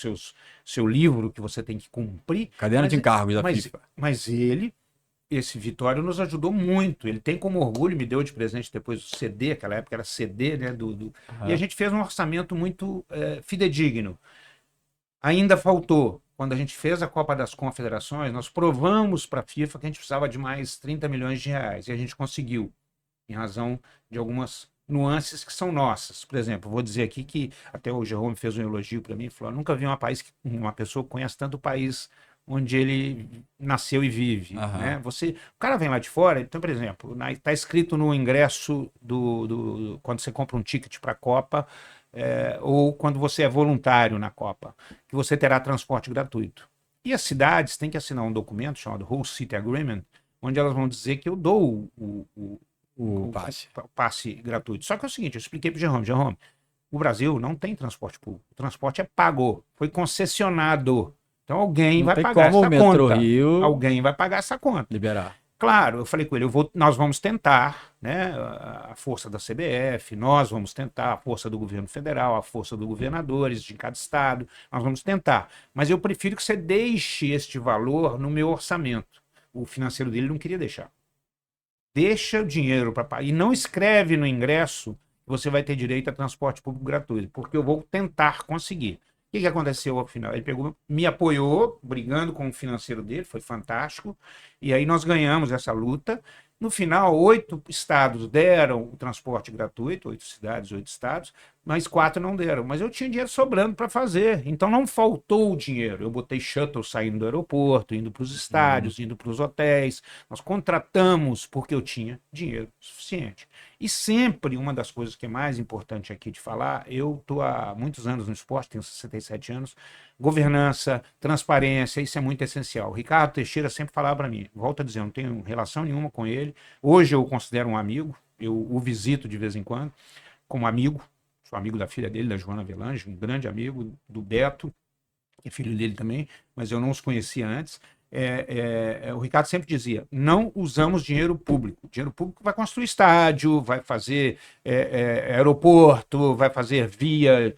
seu livro que você tem que cumprir.
Caderno de encargos da FIFA.
Mas esse Vitório nos ajudou muito. Ele tem como orgulho, me deu de presente depois o CD, aquela época era CD, né? E a gente fez um orçamento muito fidedigno. Ainda faltou. Quando a gente fez a Copa das Confederações, nós provamos para a FIFA que a gente precisava de mais 30 milhões de reais. E a gente conseguiu, em razão de algumas nuances que são nossas. Por exemplo, vou dizer aqui que até o Jerome fez um elogio para mim, falou: nunca vi uma pessoa que conhece tanto o país onde ele nasceu e vive. Né? O cara vem lá de fora, então, por exemplo, está escrito no ingresso quando você compra um ticket para a Copa, ou quando você é voluntário na Copa, que você terá transporte gratuito. E as cidades têm que assinar um documento chamado Host City Agreement, onde elas vão dizer que eu dou o passe gratuito. Só que é o seguinte, eu expliquei para o Jerome, o Brasil não tem transporte público, o transporte é pago, foi concessionado. Então alguém vai pagar essa conta. Alguém vai pagar essa conta.
Liberar.
Claro, eu falei com ele, nós vamos tentar, né, a força da CBF, nós vamos tentar, a força do governo federal, a força dos governadores de cada estado, nós vamos tentar. Mas eu prefiro que você deixe este valor no meu orçamento. O financeiro dele não queria deixar. Deixa o dinheiro para pagar. E não escreve no ingresso que você vai ter direito a transporte público gratuito, porque eu vou tentar conseguir. O que aconteceu ao final? Ele me apoiou, brigando com o financeiro dele, foi fantástico, e aí nós ganhamos essa luta. No final, 8 estados deram o transporte gratuito, 8 cidades, 8 estados, mas 4 não deram. Mas eu tinha dinheiro sobrando para fazer, então não faltou o dinheiro. Eu botei shuttle saindo do aeroporto, indo para os estádios, indo para os hotéis. Nós contratamos porque eu tinha dinheiro suficiente. E sempre uma das coisas que é mais importante aqui de falar, eu estou há muitos anos no esporte, tenho 67 anos, governança, transparência, isso é muito essencial. O Ricardo Teixeira sempre falava para mim, volto a dizer, eu não tenho relação nenhuma com ele, hoje eu o considero um amigo, eu o visito de vez em quando, como amigo, sou amigo da filha dele, da Joana Velange, um grande amigo do Beto, que é filho dele também, mas eu não os conhecia antes. O Ricardo sempre dizia, não usamos dinheiro público. Dinheiro público vai construir estádio, vai fazer aeroporto, vai fazer via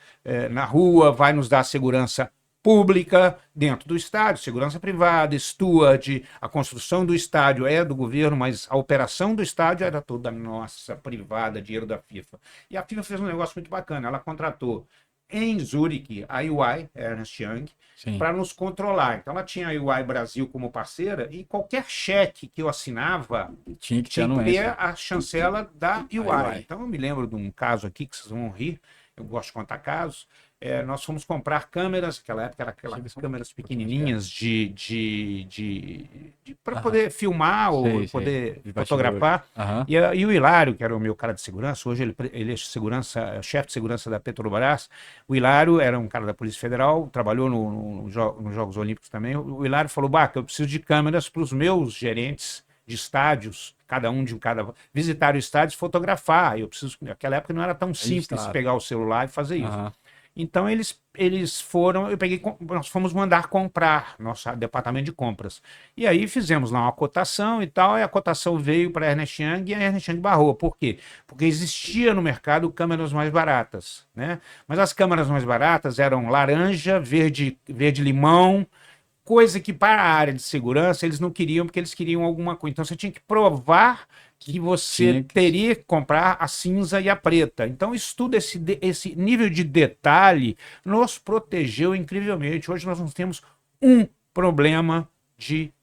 na rua, vai nos dar segurança pública dentro do estádio, segurança privada, steward, a construção do estádio é do governo, mas a operação do estádio era toda nossa, privada, dinheiro da FIFA. E a FIFA fez um negócio muito bacana, ela contratou em Zurique a UI, Ernst Young, para nos controlar. Então ela tinha a UI Brasil como parceira e qualquer cheque que eu assinava tinha que ter a chancela da UI. Então eu me lembro de um caso aqui que vocês vão rir, eu gosto de contar casos. Nós fomos comprar câmeras, naquela época eram aquelas câmeras pequenininhas para poder filmar ou poder fotografar. E o Hilário, que era o meu cara de segurança, hoje ele é chefe de segurança da Petrobras. O Hilário era um cara da Polícia Federal, trabalhou nos Jogos Olímpicos também. O Hilário falou, Baca, eu preciso de câmeras para os meus gerentes de estádios, visitar o estádio e fotografar. Naquela época não era tão simples pegar o celular e fazer isso. Então eles foram, nós fomos mandar comprar, nosso departamento de compras. E aí fizemos lá uma cotação e tal, e a cotação veio para a Ernst Young e a Ernst Young barrou. Por quê? Porque existia no mercado câmeras mais baratas, né? Mas as câmeras mais baratas eram laranja, verde-limão, coisa que para a área de segurança eles não queriam, porque eles queriam alguma coisa. Então você tinha que provar que você teria que comprar a cinza e a preta. Então isso tudo, esse nível de detalhe nos protegeu incrivelmente. Hoje nós não temos um problema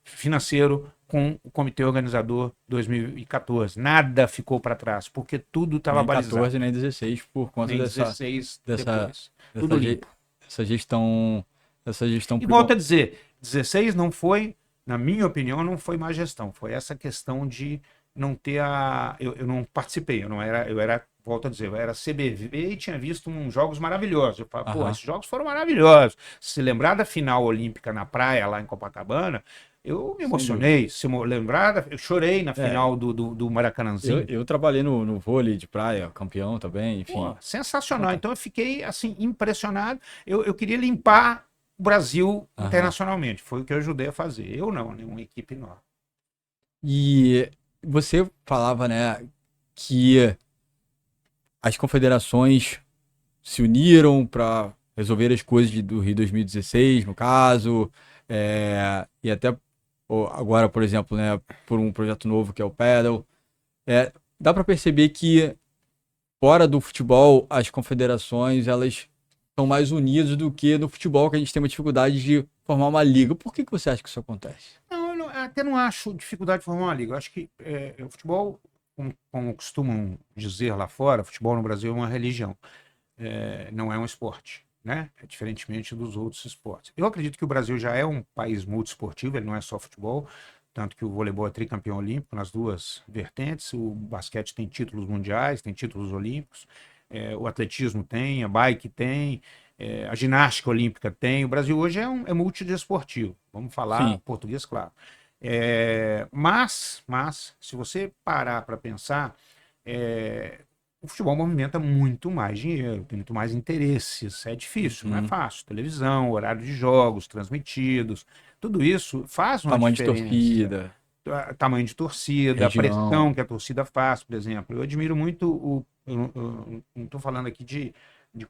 financeiro com o comitê organizador 2014. Nada ficou para trás, porque tudo estava
Nem
balizado.
14, nem 16, por conta
Nem
dessa,
16
dessa,
depois. Tudo limpo.
essa gestão. Essa gestão
E volto a dizer, 16 não foi, na minha opinião, não foi má gestão. Foi essa questão de não ter a... Eu não participei, eu era, volto a dizer, eu era CBV e tinha visto uns jogos maravilhosos. Eu falo, pô, esses jogos foram maravilhosos. Se lembrar da final olímpica na praia, lá em Copacabana, eu me emocionei. Se lembrar, eu chorei na final do Maracanãzinho.
Eu trabalhei no vôlei de praia, campeão também, enfim.
Pô, sensacional. Então eu fiquei, assim, impressionado. Eu queria limpar o Brasil internacionalmente. Foi o que eu ajudei a fazer. Eu não, né? Uma equipe nova.
E você falava, né, que as confederações se uniram para resolver as coisas do Rio 2016, no caso, e até agora, por exemplo, né, por um projeto novo que é o Paddle. Dá para perceber que fora do futebol, as confederações, elas são mais unidas do que no futebol, que a gente tem uma dificuldade de formar uma liga. Por que você acha que isso acontece?
Não, eu até não acho dificuldade de formar uma liga. Eu acho que o futebol, como costumam dizer lá fora, futebol no Brasil é uma religião. Não é um esporte, né? Diferentemente dos outros esportes. Eu acredito que o Brasil já é um país multiesportivo, ele não é só futebol, tanto que o voleibol é tricampeão olímpico nas duas vertentes, o basquete tem títulos mundiais, tem títulos olímpicos, o atletismo tem, a bike tem, a ginástica olímpica tem. O Brasil hoje é multidesportivo, vamos falar português, claro. Mas, se você parar para pensar, o futebol movimenta muito mais dinheiro, tem muito mais interesses. É difícil, não é fácil. Televisão, horário de jogos transmitidos, tudo isso faz uma diferença. Tamanho de torcida,
região.
A pressão que a torcida faz, por exemplo. Eu admiro muito eu não estou falando aqui de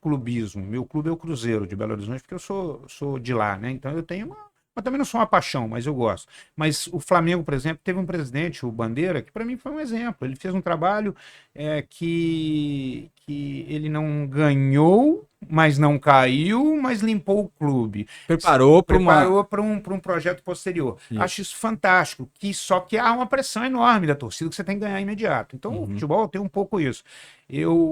clubismo. Meu clube é o Cruzeiro de Belo Horizonte, porque eu sou de lá, né? Então eu tenho mas também não sou uma paixão, mas eu gosto. Mas o Flamengo, por exemplo, teve um presidente, o Bandeira, que para mim foi um exemplo. Ele fez um trabalho que ele não ganhou, mas não caiu, mas limpou o clube.
Preparou para
um projeto posterior. Isso. Acho isso fantástico, só que há uma pressão enorme da torcida que você tem que ganhar imediato. Então o futebol tem um pouco isso.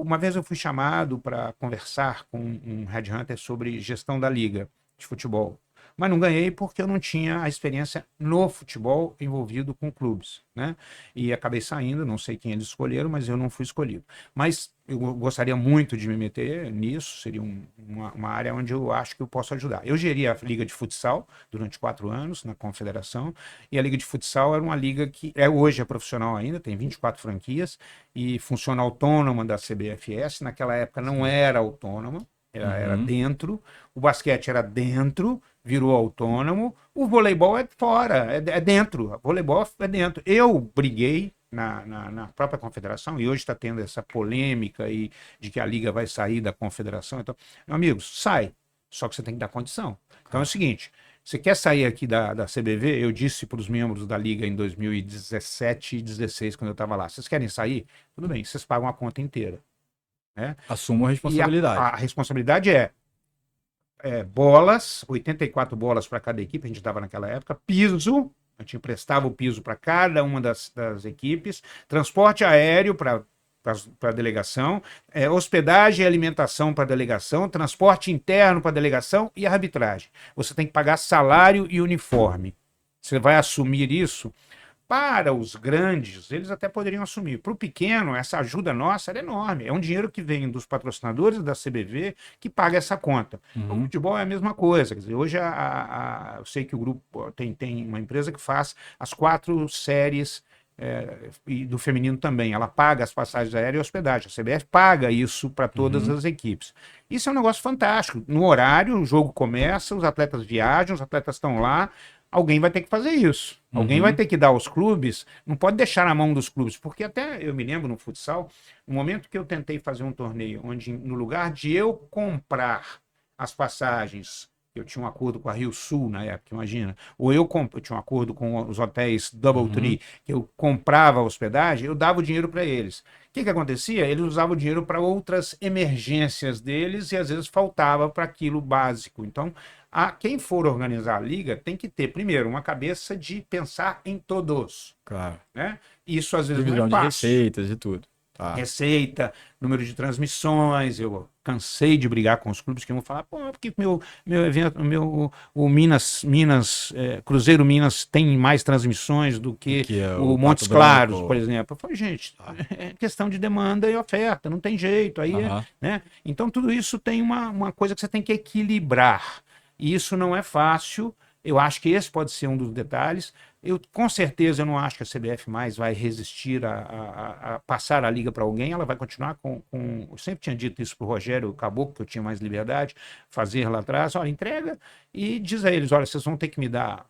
Uma vez eu fui chamado para conversar com um headhunter sobre gestão da liga de futebol. Mas não ganhei porque eu não tinha a experiência no futebol envolvido com clubes, né? E acabei saindo, não sei quem eles escolheram, mas eu não fui escolhido. Mas eu gostaria muito de me meter nisso, seria uma área onde eu acho que eu posso ajudar. Eu geri a Liga de Futsal durante 4 anos na Confederação, e a Liga de Futsal era uma liga que hoje é profissional ainda, tem 24 franquias, e funciona autônoma da CBFS. Naquela época não era autônoma, era dentro, o basquete era dentro, virou autônomo, o voleibol é fora, é dentro, o voleibol é dentro. Eu briguei na própria confederação, e hoje está tendo essa polêmica aí de que a liga vai sair da confederação. Então, meu amigo, sai, só que você tem que dar condição. Então é o seguinte, você quer sair aqui da CBV? Eu disse para os membros da liga em 2017 e 2016, quando eu estava lá, vocês querem sair? Tudo bem, vocês pagam a conta inteira.
Assuma a responsabilidade.
A responsabilidade bolas, 84 bolas para cada equipe, a gente dava naquela época, piso, a gente emprestava o piso para cada uma das equipes, transporte aéreo para a delegação, hospedagem e alimentação para a delegação, transporte interno para a delegação e arbitragem. Você tem que pagar salário e uniforme. Você vai assumir isso? Para os grandes, eles até poderiam assumir. Para o pequeno, essa ajuda nossa era enorme. É um dinheiro que vem dos patrocinadores da CBV que paga essa conta. O futebol é a mesma coisa. Quer dizer, hoje eu sei que o grupo tem uma empresa que faz as 4 séries e do feminino também. Ela paga as passagens aéreas e hospedagem. A CBF paga isso para todas as equipes. Isso é um negócio fantástico. No horário, o jogo começa, os atletas viajam, os atletas estão lá. Alguém vai ter que fazer isso. Alguém vai ter que dar aos clubes, não pode deixar na mão dos clubes, porque até eu me lembro no futsal, no momento que eu tentei fazer um torneio, onde no lugar de eu comprar as passagens Eu tinha um acordo com a Rio Sul na época, imagina. Ou eu tinha um acordo com os hotéis DoubleTree, que eu comprava a hospedagem, eu dava o dinheiro para eles. O que acontecia? Eles usavam o dinheiro para outras emergências deles e às vezes faltava para aquilo básico. Então, quem for organizar a liga tem que ter, primeiro, uma cabeça de pensar em todos.
Claro.
Né? Isso às vezes
Divisão
não é
de
fácil.
receitas e tudo. Tá.
Receita, número de transmissões. Eu cansei de brigar com os clubes que vão falar, pô, porque meu evento, o Cruzeiro Minas tem mais transmissões do que o Montes Claros, por exemplo. Eu falei, gente, é questão de demanda e oferta, não tem jeito. Aí né? Então tudo isso tem uma coisa que você tem que equilibrar. E isso não é fácil. Eu acho que esse pode ser um dos detalhes. Com certeza, eu não acho que a CBF mais vai resistir a passar a liga para alguém. Ela vai continuar com... Eu sempre tinha dito isso para o Rogério Caboclo, que eu tinha mais liberdade, fazer lá atrás. Olha, entrega e diz a eles, olha, vocês vão ter que me dar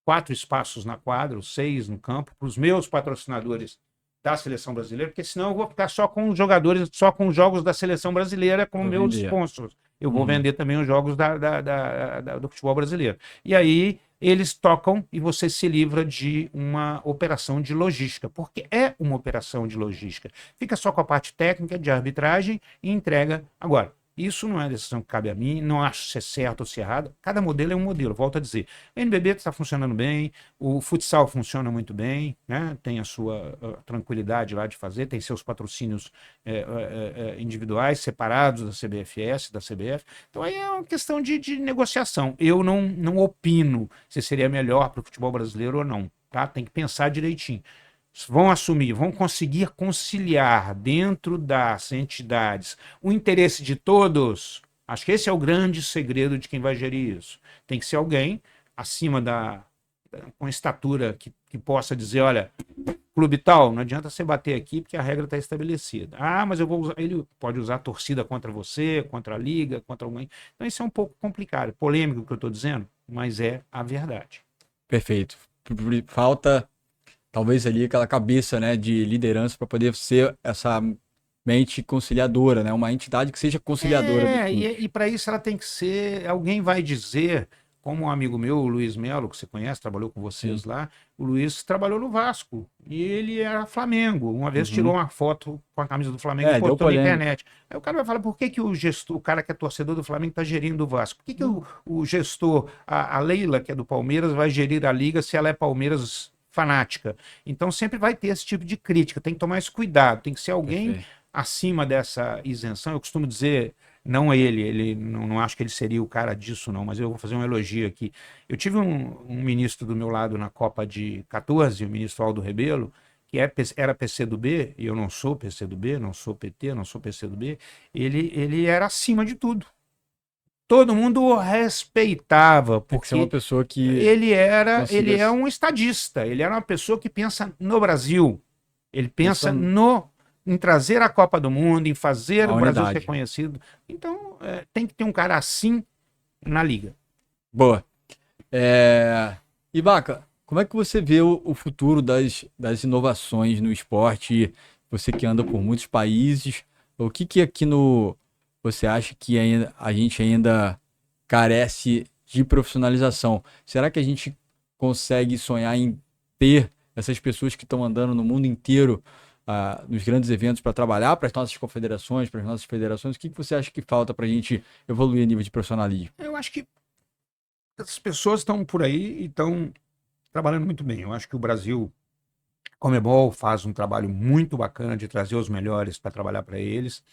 4 espaços na quadra, 6 no campo, para os meus patrocinadores da Seleção Brasileira, porque senão eu vou ficar só com os jogadores, só com os jogos da Seleção Brasileira, com meus sponsors. Eu vou vender também os jogos do futebol brasileiro. E aí eles tocam e você se livra de uma operação de logística, porque é uma operação de logística. Fica só com a parte técnica de arbitragem e entrega. Agora, isso não é decisão que cabe a mim, não acho se é certo ou se é errado. Cada modelo é um modelo, volto a dizer. O NBB está funcionando bem, o futsal funciona muito bem, né? Tem a sua tranquilidade lá de fazer, tem seus patrocínios individuais, separados da CBFS, da CBF. Então aí é uma questão de negociação. Eu não opino se seria melhor para o futebol brasileiro ou não. Tá? Tem que pensar direitinho. Vão assumir, vão conseguir conciliar dentro das entidades o interesse de todos. Acho que esse é o grande segredo de quem vai gerir isso. Tem que ser alguém acima com estatura que possa dizer, olha, clube tal, não adianta você bater aqui porque a regra está estabelecida. Mas eu vou usar, ele pode usar a torcida contra você, contra a liga, contra alguém. Então isso é um pouco complicado, polêmico o que eu estou dizendo, mas é a verdade.
Perfeito. Falta talvez ali aquela cabeça, né, de liderança para poder ser essa mente conciliadora, né, uma entidade que seja conciliadora.
E para isso ela tem que ser, alguém vai dizer, como um amigo meu, o Luiz Melo, que você conhece, trabalhou com vocês lá, o Luiz trabalhou no Vasco e ele era Flamengo. Uma vez tirou uma foto com a camisa do Flamengo e postou na internet. Aí o cara vai falar, por que o cara que é torcedor do Flamengo está gerindo o Vasco? Por que o gestor, a Leila, que é do Palmeiras, vai gerir a liga se ela é Palmeiras fanática? Então sempre vai ter esse tipo de crítica, tem que tomar esse cuidado, tem que ser alguém acima dessa isenção. Eu costumo dizer, não ele não acho que ele seria o cara disso não, mas eu vou fazer um elogio aqui. Eu tive um ministro do meu lado na Copa de 14, o ministro Aldo Rebelo, que era PCdoB, e eu não sou PCdoB, não sou PT, não sou PCdoB, ele era acima de tudo. Todo mundo o respeitava, porque
uma pessoa que
ele é um estadista, ele era uma pessoa que pensa no Brasil, ele pensa em trazer a Copa do Mundo, em fazer o Brasil ser conhecido. Então, tem que ter um cara assim na liga.
Boa. Ibaka, como é que você vê o futuro das inovações no esporte? Você que anda por muitos países, o que aqui você acha que a gente ainda carece de profissionalização? Será que a gente consegue sonhar em ter essas pessoas que estão andando no mundo inteiro nos grandes eventos para trabalhar para as nossas confederações, para as nossas federações? O que você acha que falta para a gente evoluir a nível de profissionalismo?
Eu acho que as pessoas estão por aí e estão trabalhando muito bem. Eu acho que o Brasil, Conmebol, faz um trabalho muito bacana de trazer os melhores para trabalhar para eles.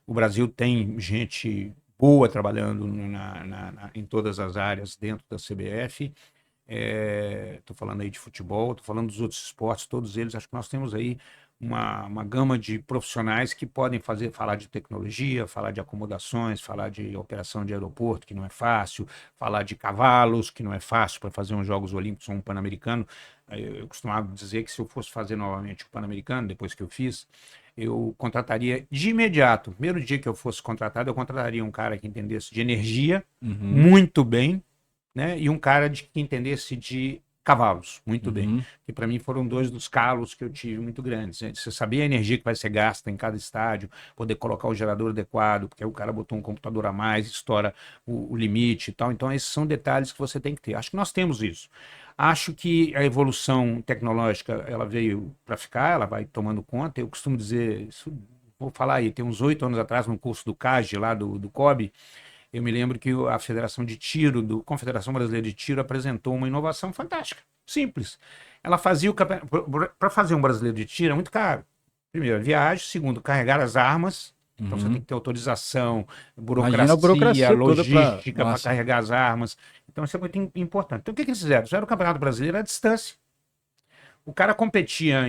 O Brasil tem gente boa trabalhando em todas as áreas dentro da CBF. Estou falando aí de futebol, estou falando dos outros esportes, todos eles. Acho que nós temos aí uma gama de profissionais que podem falar de tecnologia, falar de acomodações, falar de operação de aeroporto, que não é fácil, falar de cavalos, que não é fácil para fazer uns Jogos Olímpicos ou um Pan-Americano. Eu costumava dizer que se eu fosse fazer novamente o Pan-Americano, depois que eu fiz, eu contrataria de imediato. Primeiro dia que eu fosse contratado, eu contrataria um cara que entendesse de energia muito bem, né? E um cara que entendesse de cavalos, muito bem.
Uhum.
Que para mim foram dois dos calos que eu tive muito grandes. Você sabia a energia que vai ser gasta em cada estádio, poder colocar o gerador adequado, porque aí o cara botou um computador a mais, estoura o limite e tal. Então, esses são detalhes que você tem que ter. Acho que nós temos isso. Acho que a evolução tecnológica ela veio para ficar, ela vai tomando conta. Eu costumo dizer, isso, vou falar aí, tem uns 8 anos atrás, no curso do CAGE, lá do COB, eu me lembro que a Federação de Tiro, Confederação Brasileira de Tiro, apresentou uma inovação fantástica, simples. Ela fazia para fazer um brasileiro de tiro é muito caro. Primeiro, viagem. Segundo, carregar as armas. Então você tem que ter autorização,
Imagina a burocracia toda
logística para carregar as armas. Então isso é muito importante. Então o que eles fizeram? Fizeram o Campeonato Brasileiro à distância. O cara competia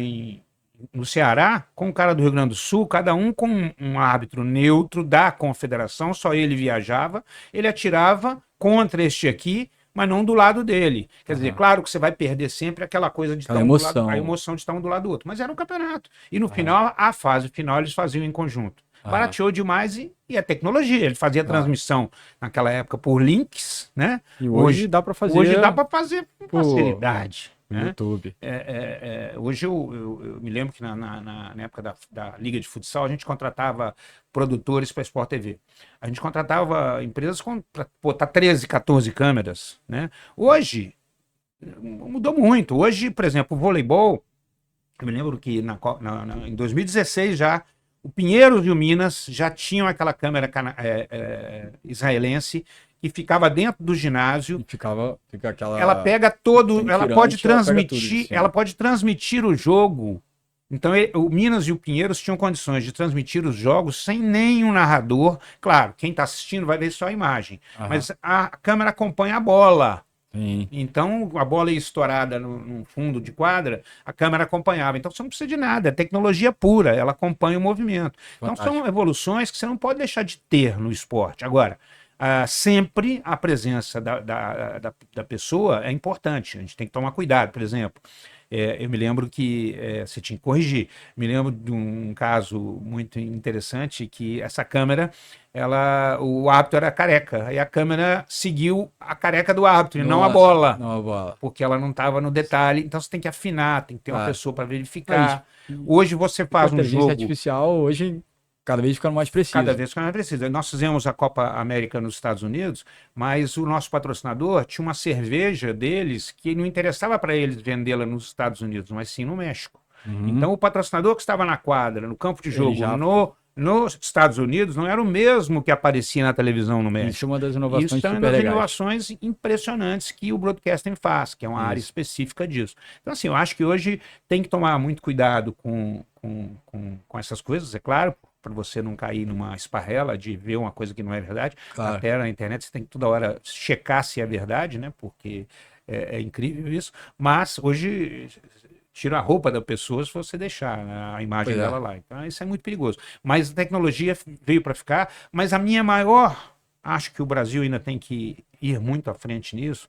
no Ceará com o cara do Rio Grande do Sul, cada um com um árbitro neutro da confederação, só ele viajava, ele atirava contra este aqui, mas não do lado dele. Quer dizer, claro que você vai perder sempre aquela coisa de estar um do lado, a emoção de estar um do lado do outro, mas era um campeonato. E no final, a fase final, eles faziam em conjunto. Barateou demais e a tecnologia. Ele fazia transmissão naquela época por links, né?
E hoje dá para fazer.
Hoje dá para fazer com facilidade. Né?
YouTube.
Hoje eu me lembro que na época da Liga de Futsal a gente contratava produtores para Sport TV. A gente contratava empresas para botar 13, 14 câmeras. Né? Hoje mudou muito. Hoje, por exemplo, o voleibol, eu me lembro que em 2016 já o Pinheiros e o Minas já tinham aquela câmera israelense que ficava dentro do ginásio.
Fica aquela...
Ela pega todo, ela pode transmitir, ela pode transmitir o jogo. Então o Minas e o Pinheiros tinham condições de transmitir os jogos sem nenhum narrador. Claro, quem está assistindo vai ver só a imagem, mas a câmera acompanha a bola.
Sim.
Então, a bola ia estourada no fundo de quadra, a câmera acompanhava. Então, você não precisa de nada, é tecnologia pura, ela acompanha o movimento. Então, são evoluções que você não pode deixar de ter no esporte. Agora, sempre a presença da pessoa é importante, a gente tem que tomar cuidado, por exemplo. Eu me lembro que você tinha que corrigir. Me lembro de um caso muito interessante que essa câmera, o árbitro era careca, e a câmera seguiu a careca do árbitro, e não a bola.
Não a bola.
Porque ela não estava no detalhe. Então você tem que afinar, tem que ter uma pessoa para verificar. Hoje você faz um jogo. A
inteligência artificial hoje cada vez ficando mais preciso.
Cada vez ficando mais preciso. Nós fizemos a Copa América nos Estados Unidos, mas o nosso patrocinador tinha uma cerveja deles que não interessava para eles vendê-la nos Estados Unidos, mas sim no México. Então o patrocinador que estava na quadra, no campo de jogo, nos Estados Unidos, não era o mesmo que aparecia na televisão no México.
Isso é uma das inovações
super legais. Isso é uma das inovações impressionantes que o broadcasting faz, que é uma área específica disso. Então, assim, eu acho que hoje tem que tomar muito cuidado com essas coisas, é claro, para você não cair numa esparrela de ver uma coisa que não é verdade.
Claro.
Até na internet você tem que toda hora checar se é verdade, né? Porque é incrível isso. Mas hoje tira a roupa da pessoa se você deixar a imagem dela lá. Então isso é muito perigoso. Mas a tecnologia veio para ficar. Mas a minha maior... Acho que o Brasil ainda tem que ir muito à frente nisso.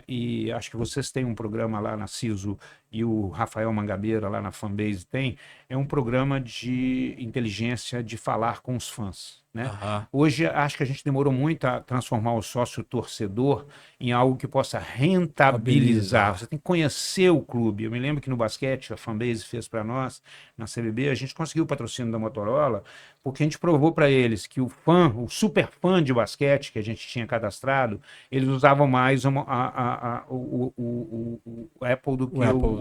E acho que vocês têm um programa lá na CISO e o Rafael Mangabeira lá na Fanbase tem, é um programa de inteligência de falar com os fãs. Né? Hoje acho que a gente demorou muito a transformar o sócio torcedor em algo que possa rentabilizar. Você tem que conhecer o clube. Eu me lembro que no basquete, a Fanbase fez para nós, na CBB, a gente conseguiu o patrocínio da Motorola, porque a gente provou para eles que o super fã de basquete que a gente tinha cadastrado, eles usavam mais o Apple do que o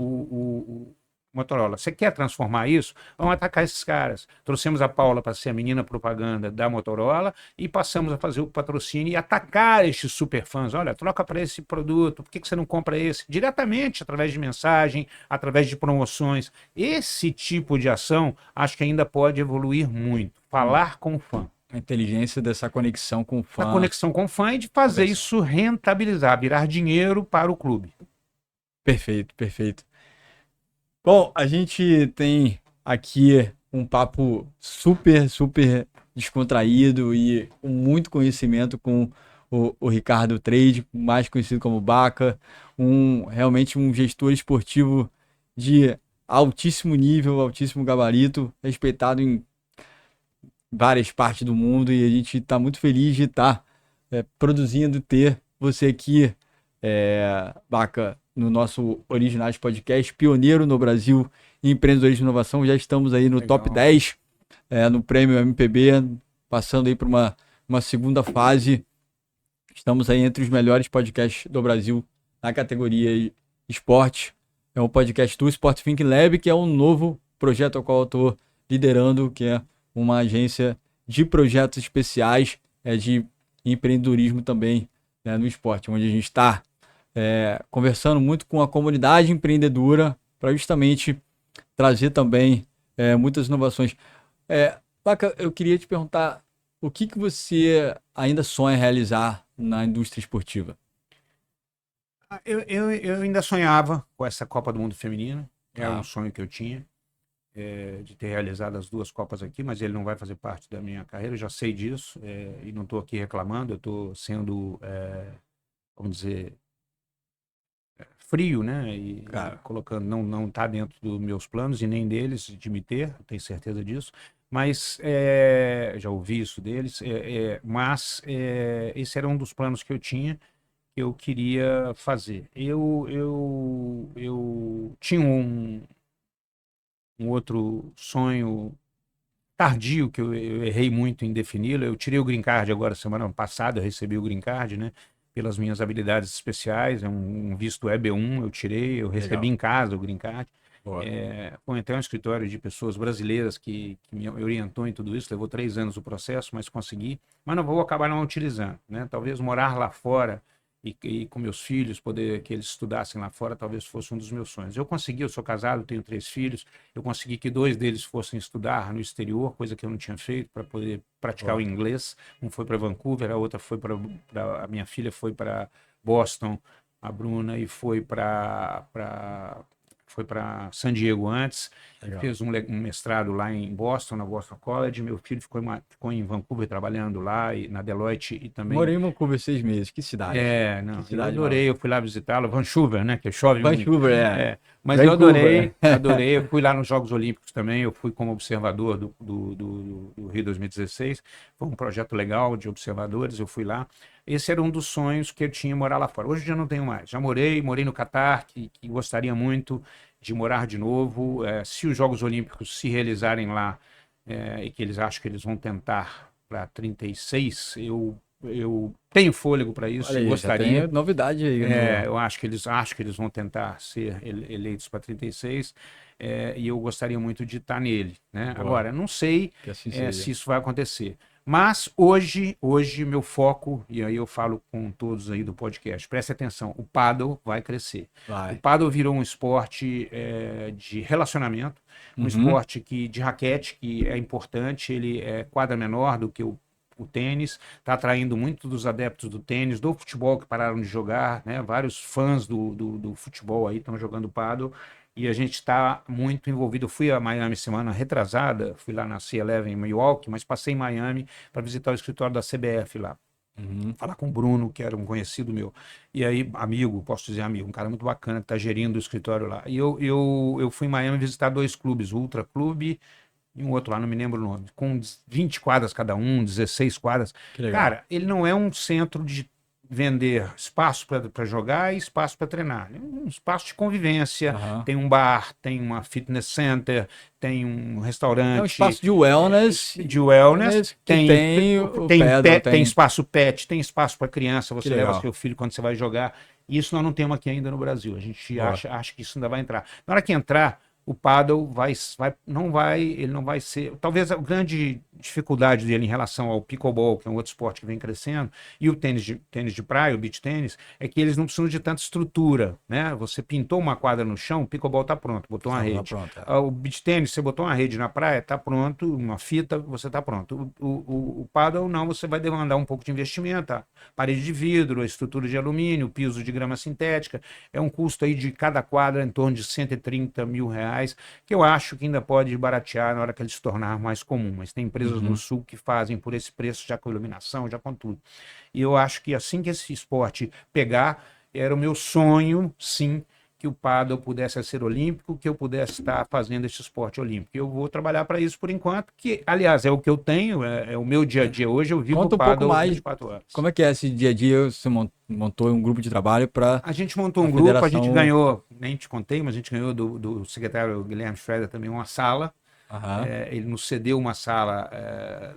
Motorola. Você quer transformar isso? Vamos atacar esses caras. Trouxemos a Paula para ser a menina propaganda da Motorola e passamos a fazer o patrocínio e atacar estes superfãs. Olha, troca para esse produto, por que você não compra esse? Diretamente, através de mensagem, através de promoções. Esse tipo de ação, acho que ainda pode evoluir muito. Falar com o fã.
A inteligência dessa conexão com o fã.
A conexão com o fã e de fazer isso rentabilizar, virar dinheiro para o clube.
Perfeito, perfeito. Bom, a gente tem aqui um papo super, super descontraído e com muito conhecimento com o Ricardo Trade, mais conhecido como Baca, realmente um gestor esportivo de altíssimo nível, altíssimo gabarito, respeitado em várias partes do mundo, e a gente está muito feliz de estar produzindo, ter você aqui, Baca, no nosso Originais Podcast, pioneiro no Brasil em empreendedorismo e inovação. Já estamos aí no top 10, no Prêmio MPB, passando aí para uma segunda fase. Estamos aí entre os melhores podcasts do Brasil na categoria esporte. É um podcast do Sport Think Lab, que é um novo projeto ao qual eu estou liderando, que é uma agência de projetos especiais de empreendedorismo também, né, no esporte, onde a gente está conversando muito com a comunidade empreendedora para justamente trazer também muitas inovações. Baca, eu queria te perguntar, o que você ainda sonha realizar na indústria esportiva?
Eu ainda sonhava com essa Copa do Mundo Feminina, era um sonho que eu tinha, de ter realizado as 2 Copas aqui, mas ele não vai fazer parte da minha carreira, eu já sei disso, e não estou aqui reclamando, eu estou sendo, vamos dizer, frio, né? E colocando, não está dentro dos meus planos e nem deles de me ter, tenho certeza disso. Mas já ouvi isso deles, mas esse era um dos planos que eu tinha, que eu queria fazer. Eu tinha um outro sonho tardio, que eu errei muito em defini-lo. Eu tirei o Green Card agora, semana passada, eu recebi o Green Card, né? Pelas minhas habilidades especiais, é um visto EB1, eu tirei, eu recebi em casa o Green Card. Foi até um escritório de pessoas brasileiras que me orientou em tudo isso, levou 3 anos o processo, mas consegui. Mas não vou acabar não utilizando, né? Talvez morar lá fora e com meus filhos, poder que eles estudassem lá fora, talvez fosse um dos meus sonhos. Eu consegui, eu sou casado, tenho 3 filhos, eu consegui que 2 deles fossem estudar no exterior, coisa que eu não tinha feito, para poder praticar o inglês. Um foi para Vancouver, a outra foi a minha filha foi para Boston, a Bruna, e foi para San Diego antes. Fez um mestrado lá em Boston, na Boston College. Meu filho ficou em Vancouver trabalhando lá, e na Deloitte, e também...
Morei em Vancouver 6 meses, que cidade.
Não,
que cidade,
eu adorei, eu fui lá visitá-lo, Vancouver, né, que chove
Vancouver,
mas eu adorei, eu fui lá nos Jogos Olímpicos também, eu fui como observador do Rio 2016, foi um projeto legal de observadores, eu fui lá. Esse era um dos sonhos que eu tinha, morar lá fora. Hoje já não tenho mais, já morei no Catar, que gostaria muito de morar de novo. Se os Jogos Olímpicos se realizarem lá, e que eles acham que eles vão tentar para 36, eu tenho fôlego para isso.
Olha aí,
gostaria.
Já tem novidade aí.
Eu acho que eles vão tentar ser eleitos para 36, e eu gostaria muito de estar nele, né? Agora, não sei
assim
se isso vai acontecer. Mas hoje meu foco, e aí eu falo com todos aí do podcast, preste atenção, o paddle vai crescer. O paddle virou um esporte de relacionamento, um esporte de raquete, que é importante, ele é quadra menor do que o tênis, está atraindo muito dos adeptos do tênis, do futebol, que pararam de jogar, né? Vários fãs do futebol aí estão jogando paddle, e a gente está muito envolvido. Eu fui a Miami semana retrasada, fui lá na C11 em Milwaukee, mas passei em Miami para visitar o escritório da CBF lá. Falar com o Bruno, que era um conhecido meu. E aí, amigo, posso dizer amigo, um cara muito bacana que está gerindo o escritório lá. E eu fui em Miami visitar 2 clubes, o Ultra Clube e um outro lá, não me lembro o nome, com 20 quadras cada um, 16 quadras. Cara, ele não é um centro de vender espaço para jogar e espaço para treinar. É um espaço de convivência, tem um bar, tem uma fitness center, tem um restaurante.
É um espaço de wellness.
Tem espaço pet, tem espaço para criança, você leva seu filho quando você vai jogar. Isso nós não temos aqui ainda no Brasil. A gente acha que isso ainda vai entrar. Na hora que entrar, o paddle ele não vai ser... Talvez a grande dificuldade dele em relação ao pickleball, que é um outro esporte que vem crescendo, e o tênis de praia, o beach tênis, é que eles não precisam de tanta estrutura, né? Você pintou uma quadra no chão, o pickleball está pronto, botou uma rede. O beach tênis, você botou uma rede na praia, está pronto, uma fita, você está pronto. O paddle não, você vai demandar um pouco de investimento, a parede de vidro, a estrutura de alumínio, piso de grama sintética, é um custo aí de cada quadra em torno de R$130 mil, que eu acho que ainda pode baratear na hora que ele se tornar mais comum, mas tem empresas no Sul que fazem por esse preço, já com iluminação, já com tudo. E eu acho que assim que esse esporte pegar, era o meu sonho, sim, que o pádel pudesse ser olímpico, que eu pudesse estar fazendo esse esporte olímpico. Eu vou trabalhar para isso por enquanto, que, aliás, é o que eu tenho, é o meu dia a dia hoje, eu vivo
Conta
o
um pouco
pádel
mais,
24 horas.
como é que é esse dia a dia? Você montou um grupo de trabalho para
A gente montou
a
um grupo, a
federação...
gente ganhou, nem te contei, mas a gente ganhou do secretário Guilherme Schroeder também uma sala.
Aham,
Ele nos cedeu uma sala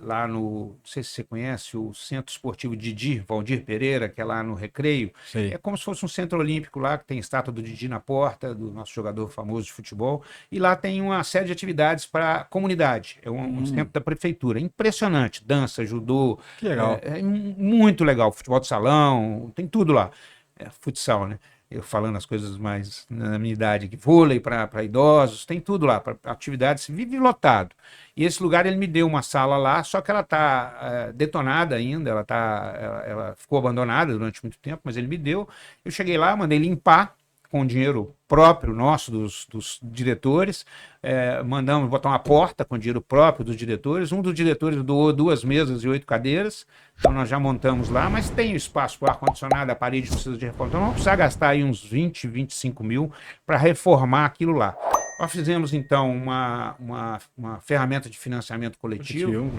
lá no, não sei se você conhece, o Centro Esportivo Didi, Valdir Pereira, que é lá no Recreio.
sei.
É como se fosse um centro olímpico lá, que tem estátua do Didi na porta, do nosso jogador famoso de futebol. E lá tem uma série de atividades para a comunidade. É um centro da prefeitura. Impressionante. Dança, judô.
Que legal.
Muito legal. Futebol de salão, tem tudo lá. Futsal, né? Eu falando as coisas mais na minha idade, que vôlei para idosos, tem tudo lá, para atividades, vive lotado. E esse lugar ele me deu uma sala lá, só que ela está detonada ainda, ela ficou abandonada durante muito tempo, mas ele me deu. Eu cheguei lá, mandei limpar com dinheiro próprio nosso, dos diretores, mandamos botar uma porta com dinheiro próprio dos diretores. Um dos diretores doou 2 mesas e 8 cadeiras, então nós já montamos lá, mas tem espaço para ar-condicionado, a parede precisa de reforma, então vamos precisar gastar aí uns 20, 25 mil para reformar aquilo lá. Nós fizemos, então, uma ferramenta de financiamento coletivo.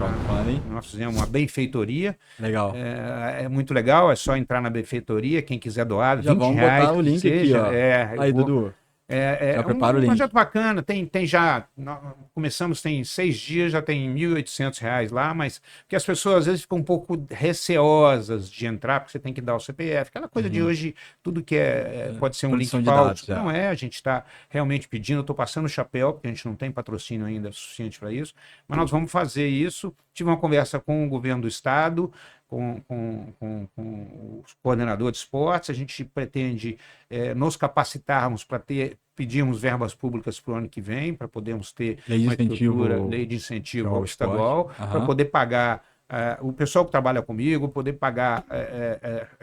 Nós fizemos uma benfeitoria.
Legal.
É muito legal, é só entrar na benfeitoria, quem quiser doar,
Já
20
vamos
reais.
botar o link aqui, ó. Aí, Dudu. Já prepara o link.
Projeto bacana, tem já, começamos tem 6 dias, já tem R$ 1.800 lá, mas que as pessoas às vezes ficam um pouco receosas de entrar, porque você tem que dar o CPF, aquela coisa de hoje, tudo que pode ser um link falso. Não é, a gente está realmente pedindo, eu estou passando o chapéu, porque a gente não tem patrocínio ainda suficiente para isso, mas nós vamos fazer isso. Tive uma conversa com o governo do estado, com o coordenador de esportes, a gente pretende nos capacitarmos para pedirmos verbas públicas para o ano que vem, para podermos ter lei de incentivo ao estadual, para poder pagar o pessoal que trabalha comigo, poder pagar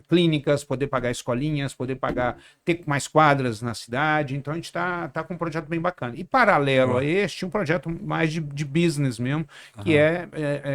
clínicas, poder pagar escolinhas, poder pagar, ter mais quadras na cidade. Então a gente está com um projeto bem bacana. E paralelo a este, um projeto mais de business mesmo, que é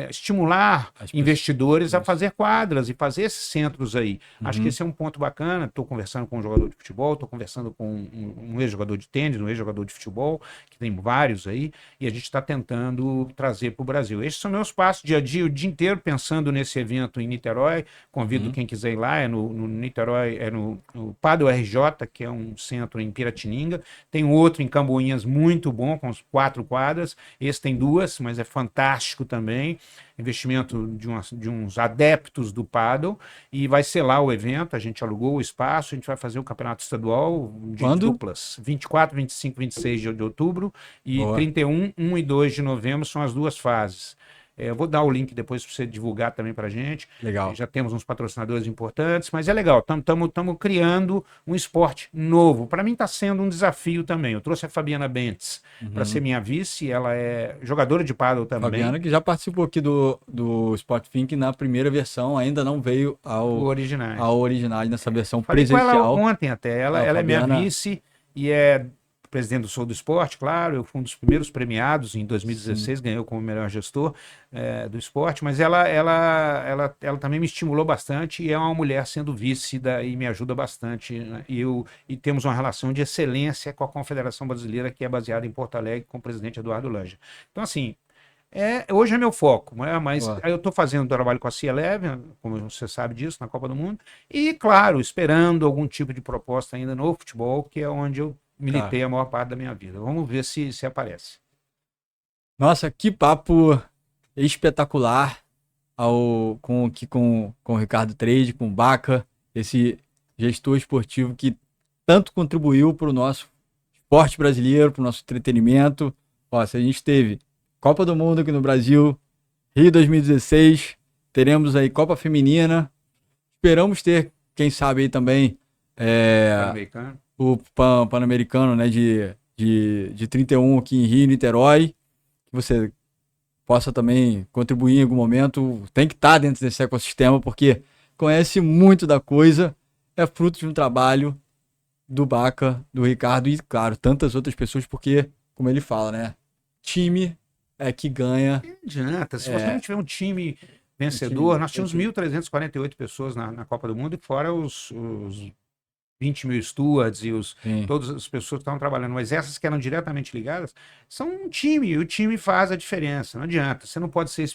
estimular investidores a fazer quadras e fazer esses centros aí. Acho que esse é um ponto bacana. Estou conversando com um jogador de futebol, estou conversando com um ex-jogador de tênis, um ex-jogador de futebol, que tem vários aí, e a gente está tentando trazer para o Brasil. Esses são meus passos dia a dia, o dia inteiro pensando nesse evento em Niterói. Convido quem quiser ir lá, é no Niterói, é no Pádel RJ, que é um centro em Piratininga. Tem outro em Camboinhas muito bom, com 4 quadras. Esse tem 2, mas é fantástico também. Investimento de uns adeptos do pádel, e vai ser lá o evento. A gente alugou o espaço, a gente vai fazer o campeonato estadual de duplas, 24, 25, 26 de outubro e 31, 1 e 2 de novembro são as 2 fases. Eu vou dar o link depois para você divulgar também para a gente.
Legal.
Já temos uns patrocinadores importantes, mas é legal. Estamos criando um esporte novo. Para mim está sendo um desafio também. Eu trouxe a Fabiana Bentes para ser minha vice. Ela é jogadora de pádel também.
Fabiana, que já participou aqui do Sport Think na primeira versão, ainda não veio ao original nessa versão presencial.
Falei com ela ontem até. Ela é minha vice e é presidente do Sou do Esporte, claro. Eu fui um dos primeiros premiados em 2016, ganhou como melhor gestor do esporte, mas ela também me estimulou bastante, e é uma mulher sendo vice e me ajuda bastante, né? E temos uma relação de excelência com a Confederação Brasileira, que é baseada em Porto Alegre, com o presidente Eduardo Lange. Então, assim, hoje é meu foco, né? Mas eu estou fazendo trabalho com a C11, como você sabe disso, na Copa do Mundo, e, claro, esperando algum tipo de proposta ainda no futebol, que é onde eu militei a maior parte da minha vida. Vamos ver se aparece.
Nossa, que papo espetacular com o Ricardo Trade, com o Baca, esse gestor esportivo que tanto contribuiu para o nosso esporte brasileiro, para o nosso entretenimento. Se a gente teve Copa do Mundo aqui no Brasil, Rio 2016, teremos aí Copa Feminina, esperamos ter, quem sabe aí também, o Pan-Americano, né, de 31 aqui em Rio, Niterói, que você possa também contribuir em algum momento. Tem que estar dentro desse ecossistema, porque conhece muito da coisa, é fruto de um trabalho do Baca, do Ricardo e, claro, tantas outras pessoas, porque, como ele fala, né, time é que ganha.
Não adianta, se você não tiver um time vencedor, nós tínhamos 1.348 pessoas na Copa do Mundo, e fora os 20 mil stewards e
Sim.
todas as pessoas que estavam trabalhando, mas essas que eram diretamente ligadas são um time, e o time faz a diferença, não adianta, você não pode ser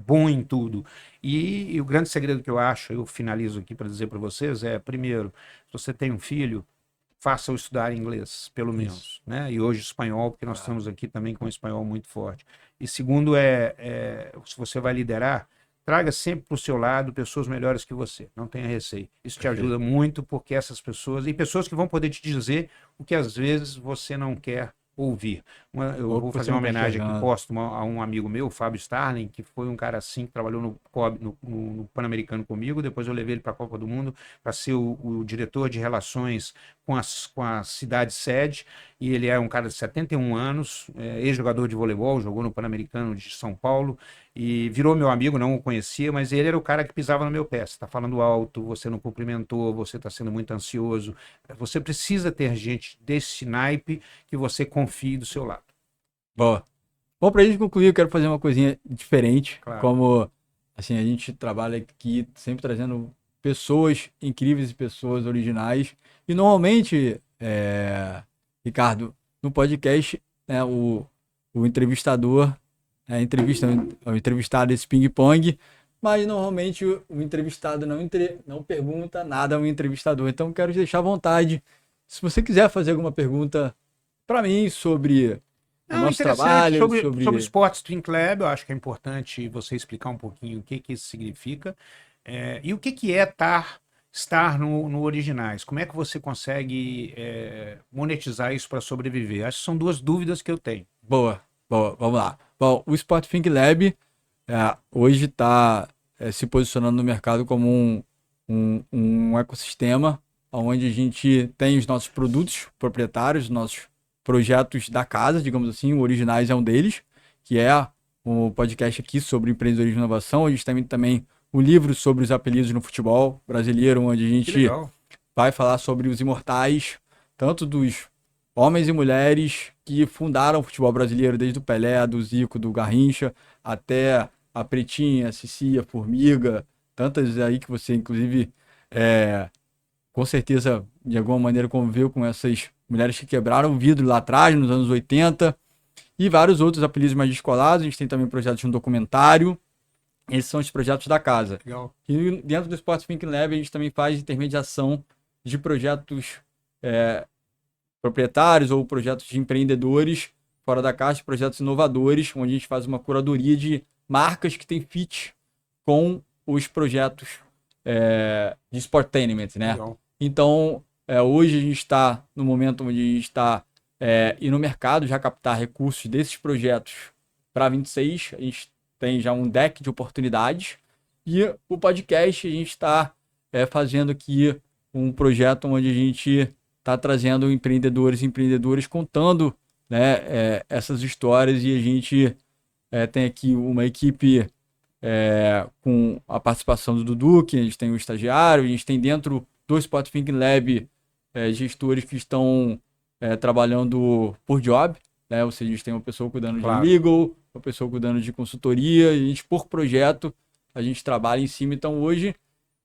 bom em tudo. E o grande segredo que eu acho, eu finalizo aqui para dizer para vocês, primeiro, se você tem um filho, faça-o estudar inglês, pelo
Isso.
menos, né? E hoje espanhol, porque nós
Claro.
estamos aqui também com o espanhol muito forte. E segundo se você vai liderar, traga sempre para o seu lado pessoas melhores que você, não tenha receio. Isso te
Perfeito.
ajuda muito, porque essas pessoas, e pessoas que vão poder te dizer o que às vezes você não quer ouvir. Eu
Ou que
vou
você
fazer
não
uma
está
homenagem aqui
enxergando.
póstuma a um amigo meu, Fábio Starling, que foi um cara assim, que trabalhou no Pan-Americano comigo, depois eu levei ele para a Copa do Mundo para ser o diretor de relações com a cidade sede, e ele é um cara de 71 anos, ex-jogador de voleibol, jogou no Pan-Americano de São Paulo, e virou meu amigo, não o conhecia, mas ele era o cara que pisava no meu pé. Você está falando alto, você não cumprimentou, você está sendo muito ansioso. Você precisa ter gente desse naipe que você confie do seu lado.
Boa. Bom, pra gente concluir, eu quero fazer uma coisinha diferente.
Claro.
Como, assim, a gente trabalha aqui sempre trazendo pessoas incríveis e pessoas originais. E normalmente, Ricardo, no podcast, né, o entrevistador entrevista o entrevistado esse ping-pong, mas normalmente o entrevistado não pergunta nada ao entrevistador. Então, eu quero te deixar à vontade. Se você quiser fazer alguma pergunta para mim sobre o
Não,
nosso
interessante.
trabalho,
Sobre o
sobre.
Sports Twin Club, eu acho que é importante você explicar um pouquinho o que, que isso significa e o que, que é estar no Originais. Como é que você consegue monetizar isso para sobreviver? Acho que são duas dúvidas que eu tenho.
Boa, boa, vamos lá. Bom, o Sport Think Lab hoje está se posicionando no mercado como um ecossistema onde a gente tem os nossos produtos proprietários, nossos projetos da casa, digamos assim, o Originais é um deles, que é o podcast aqui sobre empreendedorismo e inovação. A gente tem também um livro sobre os apelidos no futebol brasileiro, onde a
Que
gente
legal.
vai falar sobre os imortais, tanto dos homens e mulheres que fundaram o futebol brasileiro, desde o Pelé, do Zico, do Garrincha, até a Pretinha, a Cici, a Formiga, tantas aí que você, inclusive, com certeza, de alguma maneira, conviveu com essas mulheres que quebraram o vidro lá atrás, nos anos 80, e vários outros apelidos mais descolados. A gente tem também projetos de um documentário. Esses são os projetos da casa.
Legal.
E dentro do Sports Thinking Lab, a gente também faz intermediação de projetos proprietários ou projetos de empreendedores fora da caixa, projetos inovadores, onde a gente faz uma curadoria de marcas que têm fit com os projetos de sportainment, né?
Legal.
Então, hoje a gente está no momento onde a gente está indo no mercado já captar recursos desses projetos para 26. A gente tem já um deck de oportunidades. E o podcast, a gente está fazendo aqui um projeto onde a gente está trazendo empreendedores e empreendedoras contando, né, essas histórias, e a gente tem aqui uma equipe com a participação do Dudu, que a gente tem o estagiário, a gente tem dentro do Spot Thinking Lab gestores que estão trabalhando por job, né? Ou seja, a gente tem uma pessoa cuidando de
Claro.
legal, uma pessoa cuidando de consultoria, e a gente, por projeto, a gente trabalha em cima. Então, hoje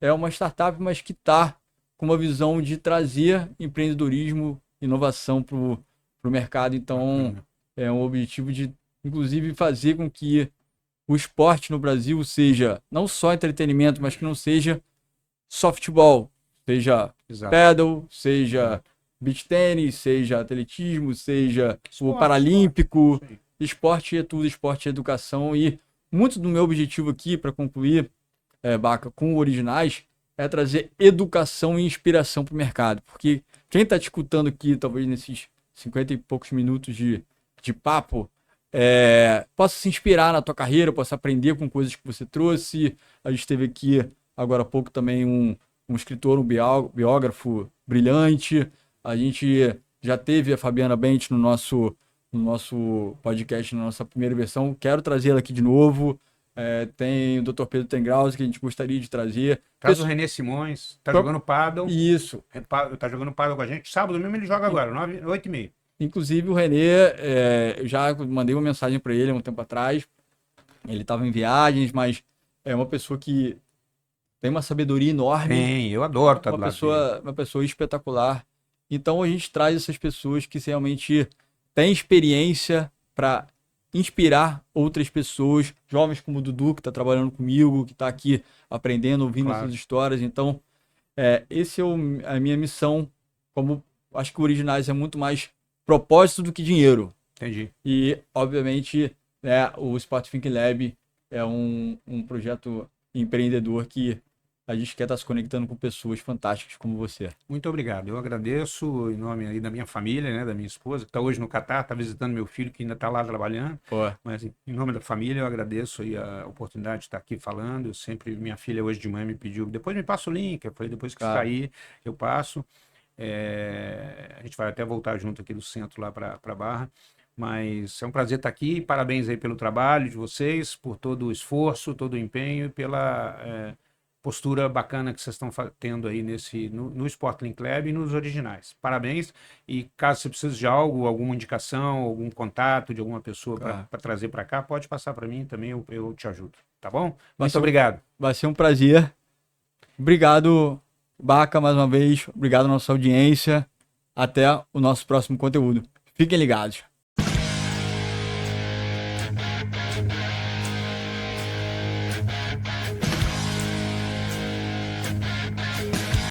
é uma startup, mas que está com uma visão de trazer empreendedorismo, inovação para o mercado. Então, é um objetivo de, inclusive, fazer com que o esporte no Brasil seja não só entretenimento, mas que não seja só futebol, seja
Exato.
paddle, seja beach tênis, seja atletismo, seja o
Esporte,
paralímpico.
esporte.
Esporte é tudo, esporte é educação. E muito do meu objetivo aqui, para concluir, Baca, com o Originais, é trazer educação e inspiração para o mercado. Porque quem está te escutando aqui, talvez nesses 50 e poucos minutos de papo, possa se inspirar na tua carreira, possa aprender com coisas que você trouxe. A gente teve aqui, agora há pouco, também um escritor, um biógrafo brilhante. A gente já teve a Fabiana Bente no nosso podcast, na nossa primeira versão. Quero trazê-la aqui de novo. Tem o Dr. Pedro Tengraus, que a gente gostaria de trazer.
Traz o René Simões, tá jogando paddle.
Isso.
Tá jogando paddle com a gente. Sábado mesmo ele joga agora, 8h30.
Inclusive o Renê, eu já mandei uma mensagem para ele há um tempo atrás. Ele estava em viagens, mas é uma pessoa que tem uma sabedoria enorme.
Tem, eu adoro estar do lado dele.
Uma pessoa espetacular. Então a gente traz essas pessoas que realmente têm experiência para inspirar outras pessoas, jovens como o Dudu, que está trabalhando comigo, que está aqui aprendendo, ouvindo
Claro.
essas histórias. Então, esse é a minha missão. Como acho que o Originais é muito mais propósito do que dinheiro.
Entendi.
E, obviamente, o Sport Think Lab é um projeto empreendedor que a gente quer estar se conectando com pessoas fantásticas como você.
Muito obrigado. Eu agradeço em nome aí da minha família, né, da minha esposa, que está hoje no Catar, está visitando meu filho, que ainda está lá trabalhando.
Pô,
Mas em nome da família, eu agradeço aí a oportunidade de estar aqui falando. Eu sempre, minha filha hoje de manhã me pediu, depois me passa o link. Eu falei, depois que
cara,
sair, eu passo. A gente vai até voltar junto aqui do centro lá para Barra. Mas é um prazer estar aqui. Parabéns aí pelo trabalho de vocês, por todo o esforço, todo o empenho e pela postura bacana que vocês estão tendo aí no Sportlink Lab e nos originais. Parabéns. E caso você precise de algo, alguma indicação, algum contato de alguma pessoa para trazer para cá, pode passar para mim também, eu te ajudo. Tá bom? Muito obrigado.
Vai ser um prazer. Obrigado, Baca, mais uma vez. Obrigado à nossa audiência. Até o nosso próximo conteúdo. Fiquem ligados.